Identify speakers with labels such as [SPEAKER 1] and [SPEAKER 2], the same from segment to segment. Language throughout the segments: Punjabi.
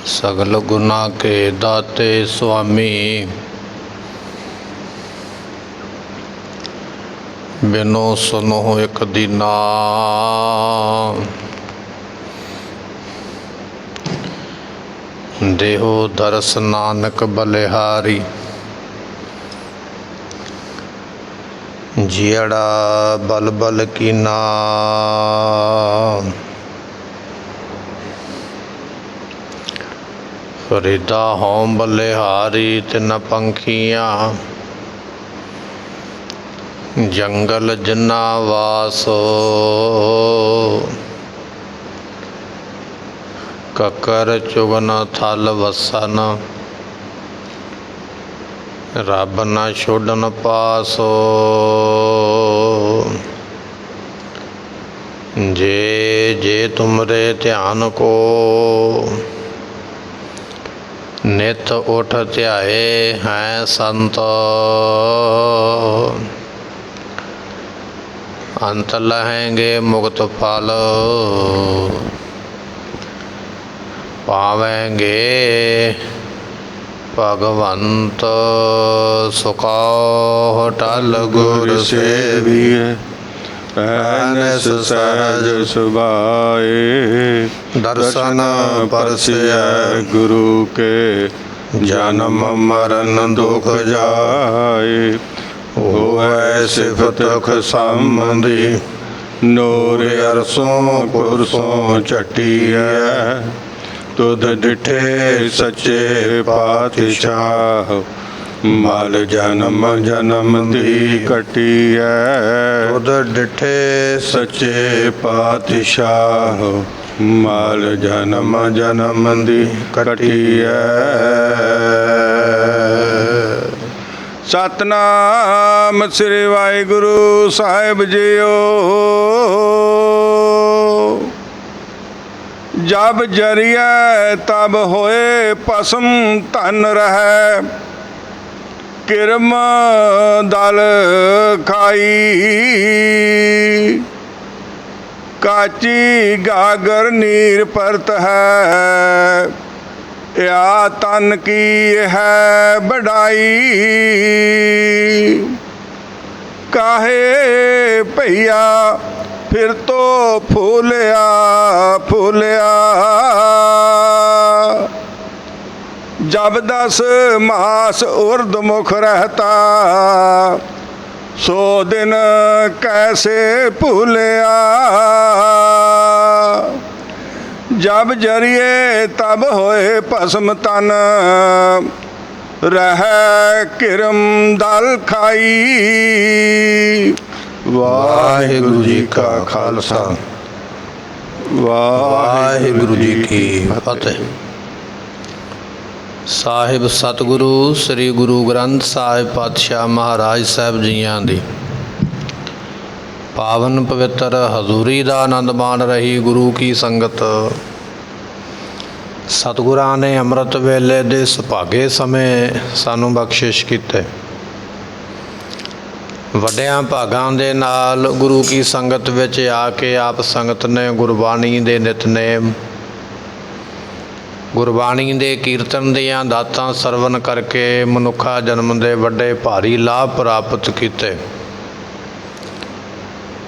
[SPEAKER 1] सगल गुना के दाते स्वामी, बिनो सुनो एक दीना। देहो दरस नानक बलिहारी, जियड़ा बल बल कीना। रिदा होम बलिहारी तिन पंखियाँ, जंगल जिन्ना वासो। ककर चुगन थल वसन, रब न छोड़न पासो। जे जे तुमरे ध्यान को, नित उठ ध्याए हैं संत। अंत लहेंगे मुक्त फल, पावेंगे भगवंत सुखा। टल गुर
[SPEAKER 2] सेविए पैनस सहज सुभाए, दर्शन परसिय गुरु के जन्म मरण दुख जाए। होए सिफत संबंधी, नूर अरसों पुरसों चटिया। तुध डिठे सच्चे पातशाह, माल जन्म जन्म दी कटिया। तुध डिठे सच्चे पातशाह, माल जन्म जन्म दी कटिया। सतनाम श्री वाहिगुरु साहिब जीओ। जब जरिया तब होए पसम तन रहे, किरम दल खाई। काची गागर नीर परत है, या तन की है बढ़ाई। काहे भैया फिर तो फूलिया फूलिया। जब 10 मास उर्दमुख रहता, 100 दिन कैसे भूलिया। जब जरिए तब होए भस्म तन, रह किरम दल खाई। वाहिगुरु जी का खालसा, वाहिगुरु जी की फतेह। ਸਾਹਿਬ ਸਤਿਗੁਰੂ ਸ੍ਰੀ ਗੁਰੂ ਗ੍ਰੰਥ ਸਾਹਿਬ ਪਾਤਸ਼ਾਹ ਮਹਾਰਾਜ ਸਾਹਿਬ ਜੀਆਂ ਦੀ ਪਾਵਨ ਪਵਿੱਤਰ ਹਜ਼ੂਰੀ ਦਾ ਆਨੰਦ ਮਾਣ ਰਹੀ ਗੁਰੂ ਕੀ ਸੰਗਤ। ਸਤਿਗੁਰਾਂ ਨੇ ਅੰਮ੍ਰਿਤ ਵੇਲੇ ਦੇ ਸੁਭਾਗੇ ਸਮੇਂ ਸਾਨੂੰ ਬਖਸ਼ਿਸ਼ ਕੀਤੇ। ਵੱਡਿਆਂ ਭਾਗਾਂ ਦੇ ਨਾਲ ਗੁਰੂ ਕੀ ਸੰਗਤ ਵਿੱਚ ਆ ਕੇ ਆਪ ਸੰਗਤ ਨੇ ਗੁਰਬਾਣੀ ਦੇ ਨਿਤਨੇਮ, ਗੁਰਬਾਣੀ ਦੇ ਕੀਰਤਨ ਦੀਆਂ ਦਾਤਾਂ ਸਰਵਨ ਕਰਕੇ ਮਨੁੱਖਾ ਜਨਮ ਦੇ ਵੱਡੇ ਭਾਰੀ ਲਾਭ ਪ੍ਰਾਪਤ ਕੀਤੇ।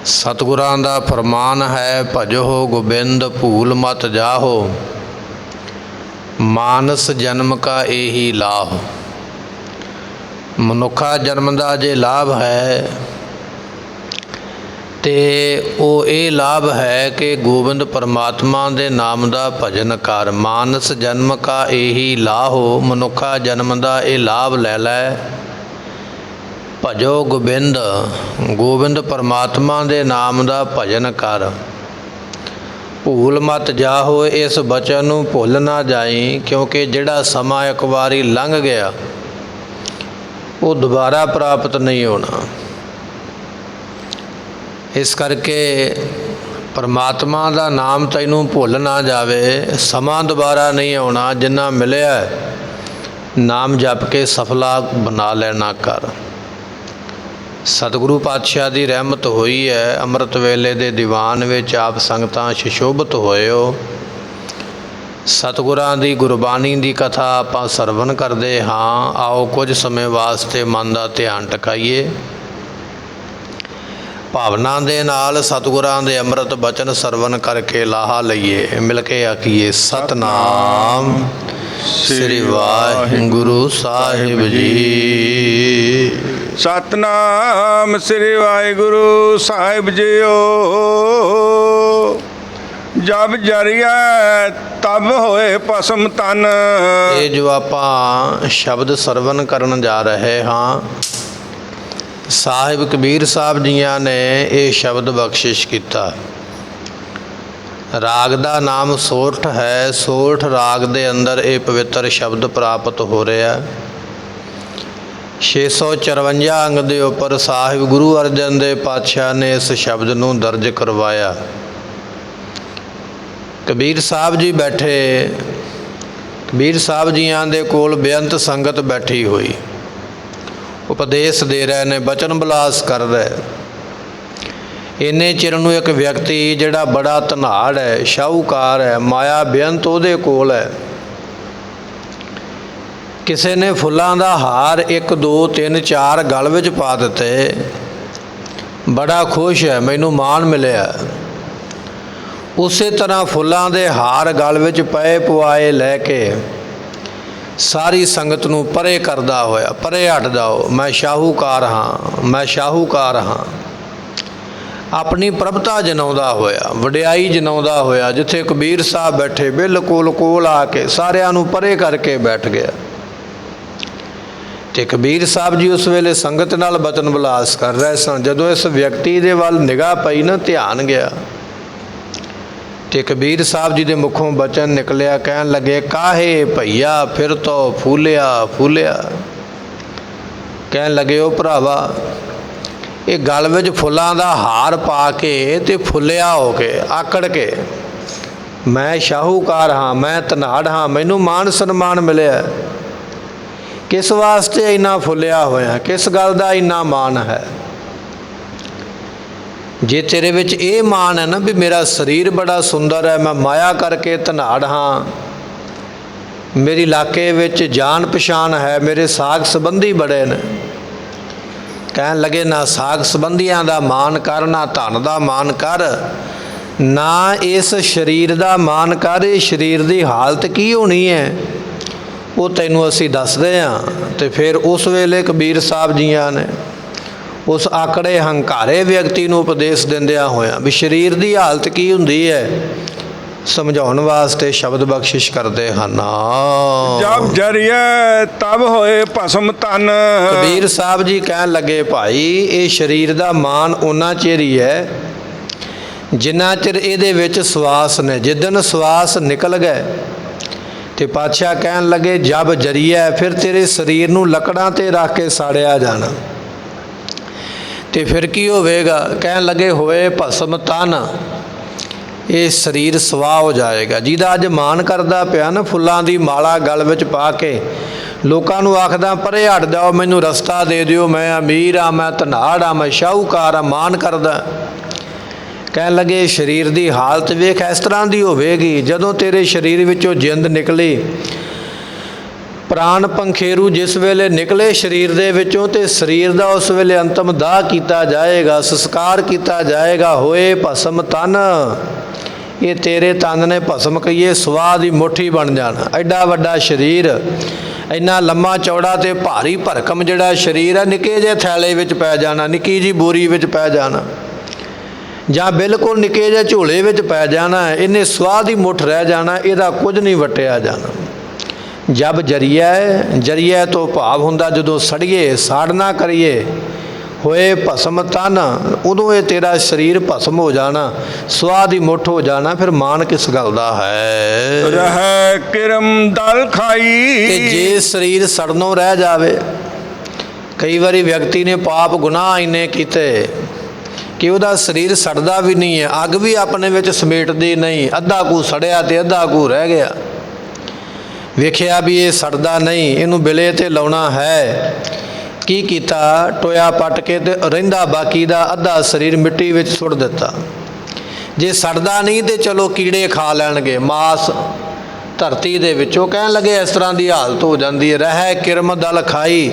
[SPEAKER 2] ਸਤਿਗੁਰਾਂ ਦਾ ਫਰਮਾਨ ਹੈ, ਭਜੋ ਗੋਬਿੰਦ ਭੂਲ ਮਤ ਜਾਹੋ, ਮਾਨਸ ਜਨਮ ਕਾ ਇਹੀ ਲਾਭ। ਮਨੁੱਖਾ ਜਨਮ ਦਾ ਜੇ ਲਾਭ ਹੈ ਤੇ ਉਹ ਇਹ ਲਾਭ ਹੈ ਕਿ ਗੋਬਿੰਦ ਪਰਮਾਤਮਾ ਦੇ ਨਾਮ ਦਾ ਭਜਨ ਕਰ। ਮਾਨਸ ਜਨਮ ਕਾ ਇਹੀ ਲਾਹੋ, ਮਨੁੱਖਾ ਜਨਮ ਦਾ ਇਹ ਲਾਭ ਲੈ ਲੈ। ਭਜੋ ਗੋਬਿੰਦ, ਗੋਬਿੰਦ ਪਰਮਾਤਮਾ ਦੇ ਨਾਮ ਦਾ ਭਜਨ ਕਰ। ਭੂਲ ਮਤ ਜਾਹੋ, ਇਸ ਬਚਨ ਨੂੰ ਭੁੱਲ ਨਾ ਜਾਈ, ਕਿਉਂਕਿ ਜਿਹੜਾ ਸਮਾਂ ਇੱਕ ਵਾਰੀ ਲੰਘ ਗਿਆ ਉਹ ਦੁਬਾਰਾ ਪ੍ਰਾਪਤ ਨਹੀਂ ਹੋਣਾ। ਇਸ ਕਰਕੇ ਪਰਮਾਤਮਾ ਦਾ ਨਾਮ ਤੈਨੂੰ ਭੁੱਲ ਨਾ ਜਾਵੇ। ਸਮਾਂ ਦੁਬਾਰਾ ਨਹੀਂ ਆਉਣਾ, ਜਿੰਨਾ ਮਿਲਿਆ ਨਾਮ ਜਪ ਕੇ ਸਫਲਾ ਬਣਾ ਲੈਣਾ ਕਰ। ਸਤਿਗੁਰੂ ਪਾਤਸ਼ਾਹ ਦੀ ਰਹਿਮਤ ਹੋਈ ਹੈ। ਅੰਮ੍ਰਿਤ ਵੇਲੇ ਦੇ ਦੀਵਾਨ ਵਿੱਚ ਆਪ ਸੰਗਤਾਂ ਸੁਸ਼ੋਭਿਤ ਹੋਏ ਹੋ। ਸਤਿਗੁਰਾਂ ਦੀ ਗੁਰਬਾਣੀ ਦੀ ਕਥਾ ਆਪਾਂ ਸਰਵਣ ਕਰਦੇ ਹਾਂ। ਆਓ ਕੁਝ ਸਮੇਂ ਵਾਸਤੇ ਮਨ ਦਾ ਧਿਆਨ ਟਿਕਾਈਏ। ਭਾਵਨਾ ਦੇ ਨਾਲ ਸਤਿਗੁਰਾਂ ਦੇ ਅੰਮ੍ਰਿਤ ਬਚਨ ਸਰਵਣ ਕਰਕੇ ਲਾਹਾ ਲਈਏ। ਮਿਲ ਕੇ ਆਖੀਏ ਸਤਨਾਮ ਸ੍ਰੀ ਵਾਹਿਗੁਰੂ ਸਾਹਿਬ ਜੀ।
[SPEAKER 3] ਸਤਨਾਮ ਸ੍ਰੀ ਵਾਹਿਗੁਰੂ ਸਾਹਿਬ ਜੀਓ। ਜਬ ਜਰੀਆ ਤਬ ਹੋਏ ਭਸਮ ਤਨ।
[SPEAKER 2] ਇਹ ਜੋ ਆਪਾਂ ਸ਼ਬਦ ਸਰਵਣ ਕਰਨ ਜਾ ਰਹੇ ਹਾਂ, ਸਾਹਿਬ ਕਬੀਰ ਸਾਹਿਬ ਜੀਆਂ ਨੇ ਇਹ ਸ਼ਬਦ ਬਖਸ਼ਿਸ਼ ਕੀਤਾ। ਰਾਗ ਦਾ ਨਾਮ ਸੋਰਠ ਹੈ। ਸੋਰਠ ਰਾਗ ਦੇ ਅੰਦਰ ਇਹ ਪਵਿੱਤਰ ਸ਼ਬਦ ਪ੍ਰਾਪਤ ਹੋ ਰਿਹਾ। 654 ਅੰਗ ਦੇ ਉੱਪਰ ਸਾਹਿਬ ਗੁਰੂ ਅਰਜਨ ਦੇਵ ਪਾਤਸ਼ਾਹ ਨੇ ਇਸ ਸ਼ਬਦ ਨੂੰ ਦਰਜ ਕਰਵਾਇਆ। ਕਬੀਰ ਸਾਹਿਬ ਜੀ ਬੈਠੇ, ਕਬੀਰ ਸਾਹਿਬ ਜੀਆਂ ਦੇ ਕੋਲ ਬੇਅੰਤ ਸੰਗਤ ਬੈਠੀ ਹੋਈ, ਉਪਦੇਸ਼ ਦੇ ਰਹੇ ਨੇ, ਬਚਨ ਬਿਲਾਸ ਕਰ ਰਹੇ। ਇੰਨੇ ਚਿਰ ਨੂੰ ਇੱਕ ਵਿਅਕਤੀ ਜਿਹੜਾ ਬੜਾ ਧਨਾੜ ਹੈ, ਸ਼ਾਹੂਕਾਰ ਹੈ, ਮਾਇਆ ਬੇਅੰਤ ਉਹਦੇ ਕੋਲ ਹੈ। ਕਿਸੇ ਨੇ ਫੁੱਲਾਂ ਦਾ ਹਾਰ 1 2 3 4 ਗਲ ਵਿੱਚ ਪਾ ਦਿੱਤੇ। ਬੜਾ ਖੁਸ਼ ਹੈ, ਮੈਨੂੰ ਮਾਣ ਮਿਲਿਆ। ਉਸੇ ਤਰ੍ਹਾਂ ਫੁੱਲਾਂ ਦੇ ਹਾਰ ਗਲ ਵਿੱਚ ਪਏ ਪੁਆਏ ਲੈ ਕੇ ਸਾਰੀ ਸੰਗਤ ਨੂੰ ਪਰੇ ਕਰਦਾ ਹੋਇਆ, ਪਰੇ ਹਟ ਜਾਓ, ਮੈਂ ਸ਼ਾਹੂਕਾਰ ਹਾਂ, ਮੈਂ ਸ਼ਾਹੂਕਾਰ ਹਾਂ। ਆਪਣੀ ਪ੍ਰਭਤਾ ਜਨਾਉਂਦਾ ਹੋਇਆ, ਵਡਿਆਈ ਜਨਾਉਂਦਾ ਹੋਇਆ, ਜਿੱਥੇ ਕਬੀਰ ਸਾਹਿਬ ਬੈਠੇ ਬਿਲਕੁਲ ਕੋਲ ਆ ਕੇ ਸਾਰਿਆਂ ਨੂੰ ਪਰੇ ਕਰਕੇ ਬੈਠ ਗਿਆ। ਤੇ ਕਬੀਰ ਸਾਹਿਬ ਜੀ ਉਸ ਵੇਲੇ ਸੰਗਤ ਨਾਲ ਬਚਨ ਬਿਲਾਸ ਕਰ ਰਹੇ ਸਨ। ਜਦੋਂ ਇਸ ਵਿਅਕਤੀ ਦੇ ਵੱਲ ਨਿਗਾਹ ਪਈ ਨਾ, ਧਿਆਨ ਗਿਆ, ਤੇ ਕਬੀਰ ਸਾਹਿਬ ਜੀ ਦੇ ਮੁਖੋਂ ਬਚਨ ਨਿਕਲਿਆ। ਕਹਿਣ ਲੱਗੇ, ਕਾਹੇ ਭਈਆ ਫਿਰ ਤੋਂ ਫੂਲਿਆ ਫੂਲਿਆ। ਕਹਿਣ ਲੱਗੇ, ਉਹ ਭਰਾਵਾ, ਇਹ ਗਲ ਵਿੱਚ ਫੁੱਲਾਂ ਦਾ ਹਾਰ ਪਾ ਕੇ ਤੇ ਫੁੱਲਿਆ ਹੋ ਕੇ, ਆਕੜ ਕੇ, ਮੈਂ ਸ਼ਾਹੂਕਾਰ ਹਾਂ, ਮੈਂ ਧਨਾੜ ਹਾਂ, ਮੈਨੂੰ ਮਾਣ ਸਨਮਾਨ ਮਿਲਿਆ। ਕਿਸ ਵਾਸਤੇ ਇੰਨਾ ਫੁੱਲਿਆ ਹੋਇਆ? ਕਿਸ ਗੱਲ ਦਾ ਇੰਨਾ ਮਾਣ ਹੈ? ਜੇ ਤੇਰੇ ਵਿੱਚ ਇਹ ਮਾਣ ਹੈ ਨਾ ਵੀ ਮੇਰਾ ਸਰੀਰ ਬੜਾ ਸੁੰਦਰ ਹੈ, ਮੈਂ ਮਾਇਆ ਕਰਕੇ ਧਨਾੜ ਹਾਂ, ਮੇਰੀ ਇਲਾਕੇ ਵਿੱਚ ਜਾਣ ਪਛਾਣ ਹੈ, ਮੇਰੇ ਸਾਗ ਸੰਬੰਧੀ ਬੜੇ ਨੇ। ਕਹਿਣ ਲੱਗੇ, ਨਾ ਸਾਗ ਸੰਬੰਧੀਆਂ ਦਾ ਮਾਣ ਕਰ, ਨਾ ਧਨ ਦਾ ਮਾਣ ਕਰ, ਨਾ ਇਸ ਸਰੀਰ ਦਾ ਮਾਣ ਕਰ। ਇਹ ਸਰੀਰ ਦੀ ਹਾਲਤ ਕੀ ਹੋਣੀ ਹੈ ਉਹ ਤੈਨੂੰ ਅਸੀਂ ਦੱਸਦੇ ਹਾਂ। ਤੇ ਫਿਰ ਉਸ ਵੇਲੇ ਕਬੀਰ ਸਾਹਿਬ ਜੀਆਂ ਨੇ ਉਸ ਆਕੜੇ ਹੰਕਾਰੇ ਵਿਅਕਤੀ ਨੂੰ ਉਪਦੇਸ਼ ਦਿੰਦਿਆਂ ਹੋਇਆਂ ਵੀ ਸਰੀਰ ਦੀ ਹਾਲਤ ਕੀ ਹੁੰਦੀ ਹੈ ਸਮਝਾਉਣ ਵਾਸਤੇ ਸ਼ਬਦ ਬਖਸ਼ਿਸ਼ ਕਰਦੇ ਹਨ।
[SPEAKER 3] ਜਬ ਜਰੀਆ ਤਬ ਹੋਏ ਭਸਮ ਤਨ।
[SPEAKER 2] ਕਬੀਰ ਸਾਹਿਬ ਜੀ ਕਹਿਣ ਲੱਗੇ, ਭਾਈ, ਇਹ ਸਰੀਰ ਦਾ ਮਾਣ ਉਹਨਾਂ ਚਿਰ ਹੀ ਹੈ ਜਿੰਨਾ ਚਿਰ ਇਹਦੇ ਵਿੱਚ ਸਵਾਸ ਨੇ। ਜਿੱਦਣ ਸਵਾਸ ਨਿਕਲ ਗਏ ਤੇ ਪਾਤਸ਼ਾਹ ਕਹਿਣ ਲੱਗੇ, ਜਬ ਜਰੀਆ, ਫਿਰ ਤੇਰੇ ਸਰੀਰ ਨੂੰ ਲੱਕੜਾਂ ਤੇ ਰੱਖ ਕੇ ਸਾੜਿਆ ਜਾਣਾ। ਤੇ ਫਿਰ ਕੀ ਹੋਵੇਗਾ? ਕਹਿਣ ਲੱਗੇ, ਹੋਏ ਭਸਮ ਤਨ, ਇਹ ਸਰੀਰ ਸਵਾਹ ਹੋ ਜਾਏਗਾ। ਜਿਹਦਾ ਅੱਜ ਮਾਣ ਕਰਦਾ ਪਿਆ ਨਾ, ਫੁੱਲਾਂ ਦੀ ਮਾਲਾ ਗਲ ਵਿੱਚ ਪਾ ਕੇ ਲੋਕਾਂ ਨੂੰ ਆਖਦਾ ਪਰੇ ਹਟ ਜਾਓ, ਮੈਨੂੰ ਰਸਤਾ ਦੇ ਦਿਓ, ਮੈਂ ਅਮੀਰ ਹਾਂ, ਮੈਂ ਧਨਾੜ ਹਾਂ, ਮੈਂ ਸ਼ਾਹੂਕਾਰ ਹਾਂ, ਮਾਣ ਕਰਦਾ। ਕਹਿਣ ਲੱਗੇ, ਸਰੀਰ ਦੀ ਹਾਲਤ ਵੇਖ, ਇਸ ਤਰ੍ਹਾਂ ਦੀ ਹੋਵੇਗੀ ਜਦੋਂ ਤੇਰੇ ਸਰੀਰ ਵਿੱਚੋਂ ਜਿੰਦ ਨਿਕਲੀ, ਪ੍ਰਾਣ ਪੰਖੇਰੂ ਜਿਸ ਵੇਲੇ ਨਿਕਲੇ ਸਰੀਰ ਦੇ ਵਿੱਚੋਂ, ਤੇ ਸਰੀਰ ਦਾ ਉਸ ਵੇਲੇ ਅੰਤਮ ਦਾਹ ਕੀਤਾ ਜਾਏਗਾ, ਸੰਸਕਾਰ ਕੀਤਾ ਜਾਏਗਾ। ਹੋਏ ਭਸਮ ਤਨ, ਇਹ ਤੇਰੇ ਤਨ ਨੇ ਭਸਮ ਕਹੀਏ ਸਵਾਹ ਦੀ ਮੁੱਠੀ ਬਣ ਜਾਣਾ। ਐਡਾ ਵੱਡਾ ਸਰੀਰ, ਇੰਨਾ ਲੰਮਾ ਚੌੜਾ ਤੇ ਭਾਰੀ ਭਰਕਮ ਜਿਹੜਾ ਸਰੀਰ ਹੈ, ਨਿੱਕੇ ਜਿਹੇ ਥੈਲੇ ਵਿੱਚ ਪੈ ਜਾਣਾ, ਨਿੱਕੀ ਜਿਹੀ ਬੋਰੀ ਵਿੱਚ ਪੈ ਜਾਣਾ, ਜਾਂ ਬਿਲਕੁਲ ਨਿੱਕੇ ਜਿਹੇ ਝੋਲੇ ਵਿੱਚ ਪੈ ਜਾਣਾ। ਇਹਨੇ ਸਵਾਹ ਦੀ ਮੁੱਠ ਰਹਿ ਜਾਣਾ, ਇਹਦਾ ਕੁਝ ਨਹੀਂ ਵਟਿਆ ਜਾਣਾ। ਜਬ ਜਰੀਆ, ਜਰੀਆ ਤੋਂ ਭਾਵ ਹੁੰਦਾ ਜਦੋਂ ਸੜੀਏ, ਸਾੜਨਾ ਕਰੀਏ। ਹੋਏ ਭਸਮ ਤਨ, ਉਦੋਂ ਇਹ ਤੇਰਾ ਸਰੀਰ ਭਸਮ ਹੋ ਜਾਣਾ, ਸਵਾਹ ਦੀ ਮੁੱਠ ਹੋ ਜਾਣਾ। ਫਿਰ ਮਾਣ ਕਿਸ ਗੱਲ ਦਾ ਹੈ?
[SPEAKER 3] ਰਹਿ ਕਿਰਮ ਦਲ ਖਾਈ।
[SPEAKER 2] ਤੇ ਜੇ ਸਰੀਰ ਸੜਨੋਂ ਰਹਿ ਜਾਵੇ, ਕਈ ਵਾਰੀ ਵਿਅਕਤੀ ਨੇ ਪਾਪ ਗੁਨਾਹ ਇੰਨੇ ਕੀਤੇ ਕਿ ਉਹਦਾ ਸਰੀਰ ਸੜਦਾ ਵੀ ਨਹੀਂ ਹੈ, ਅੱਗ ਵੀ ਆਪਣੇ ਵਿੱਚ ਸਮੇਟਦੀ ਨਹੀਂ, ਅੱਧਾ ਕੁ ਸੜਿਆ ਤੇ ਅੱਧਾ ਕੁ ਰਹਿ ਗਿਆ। ਵੇਖਿਆ ਵੀ ਇਹ ਸੜਦਾ ਨਹੀਂ, ਇਹਨੂੰ ਬਿਲੇ ਤੇ ਲਾਉਣਾ ਹੈ। ਕੀ ਕੀਤਾ? ਟੋਇਆ ਪੱਟ ਕੇ ਤੇ ਰਹਿੰਦਾ ਬਾਕੀ ਦਾ ਅੱਧਾ ਸਰੀਰ ਮਿੱਟੀ ਵਿੱਚ ਸੁੱਟ ਦਿੱਤਾ। ਜੇ ਸੜਦਾ ਨਹੀਂ ਤੇ ਚਲੋ ਕੀੜੇ ਖਾ ਲੈਣਗੇ, ਮਾਸ ਧਰਤੀ ਦੇ ਵਿੱਚੋਂ। ਕਹਿਣ ਲੱਗੇ ਇਸ ਤਰ੍ਹਾਂ ਦੀ ਹਾਲਤ ਹੋ ਜਾਂਦੀ ਹੈ। ਰਹਿ ਕਿਰਮ ਦਲ ਖਾਈ,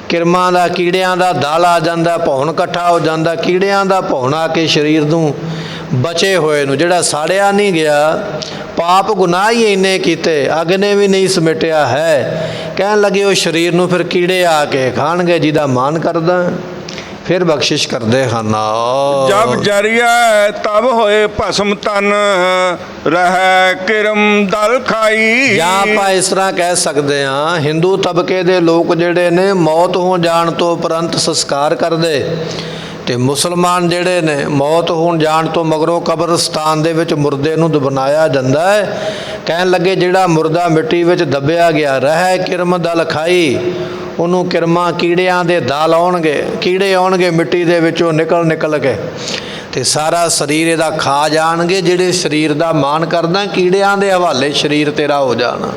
[SPEAKER 2] ਕਿਰਮਾਂ ਦਾ ਕੀੜਿਆਂ ਦਾ ਦਲ ਆ ਜਾਂਦਾ, ਭੌਣ ਇਕੱਠਾ ਹੋ ਜਾਂਦਾ, ਕੀੜਿਆਂ ਦਾ ਭੌਣ ਆ ਕੇ ਸਰੀਰ ਨੂੰ ਬਚੇ ਹੋਏ ਨੂੰ, ਜਿਹੜਾ ਸਾੜਿਆ ਨਹੀਂ ਗਿਆ, ਪਾਪ ਗੁਨਾਹ ਹੀ ਇੰਨੇ ਕੀਤੇ, ਅੱਗ ਨੇ ਵੀ ਨਹੀਂ ਸਮੇਟਿਆ ਹੈ। ਕਹਿਣ ਲੱਗੇ ਉਹ ਸਰੀਰ ਨੂੰ ਫਿਰ ਕੀੜੇ ਆ ਕੇ ਖਾਣਗੇ, ਜਿਹਦਾ ਮਾਨ ਕਰਦਾ ਫਿਰ ਬਖਸ਼ਿਸ਼ ਕਰਦੇ ਹਨ।
[SPEAKER 3] ਜਬ ਜਰੀਆ ਤਬ ਹੋਏ ਭਸਮ ਤਨ, ਰਹਿ ਕਿਰਮ ਦਲ ਖਾਈ।
[SPEAKER 2] ਜਾਂ ਆਪਾਂ ਇਸ ਤਰ੍ਹਾਂ ਕਹਿ ਸਕਦੇ ਹਾਂ, ਹਿੰਦੂ ਤਬਕੇ ਦੇ ਲੋਕ ਜਿਹੜੇ ਨੇ ਮੌਤ ਹੋ ਜਾਣ ਤੋਂ ਉਪਰੰਤ ਸੰਸਕਾਰ ਕਰਦੇ, ਤੇ ਮੁਸਲਮਾਨ ਜਿਹੜੇ ਨੇ ਮੌਤ ਹੋਣ ਜਾਣ ਤੋਂ ਮਗਰੋਂ ਕਬਰਸਤਾਨ ਦੇ ਵਿੱਚ ਮੁਰਦੇ ਨੂੰ ਦਫਨਾਇਆ ਜਾਂਦਾ ਹੈ। ਕਹਿਣ ਲੱਗੇ ਜਿਹੜਾ ਮੁਰਦਾ ਮਿੱਟੀ ਵਿੱਚ ਦੱਬਿਆ ਗਿਆ, ਰਹਿ ਕਿਰਮ ਦਲ ਖਾਈ, ਉਹਨੂੰ ਕਿਰਮਾਂ ਕੀੜਿਆਂ ਦੇ ਦਲ ਆਉਣਗੇ, ਕੀੜੇ ਆਉਣਗੇ ਮਿੱਟੀ ਦੇ ਵਿੱਚੋਂ ਨਿਕਲ ਕੇ, ਤੇ ਸਾਰਾ ਸਰੀਰ ਇਹਦਾ ਖਾ ਜਾਣਗੇ। ਜਿਹੜੇ ਸਰੀਰ ਦਾ ਮਾਣ ਕਰਦਾ, ਕੀੜਿਆਂ ਦੇ ਹਵਾਲੇ ਸਰੀਰ ਤੇਰਾ ਹੋ ਜਾਣਾ।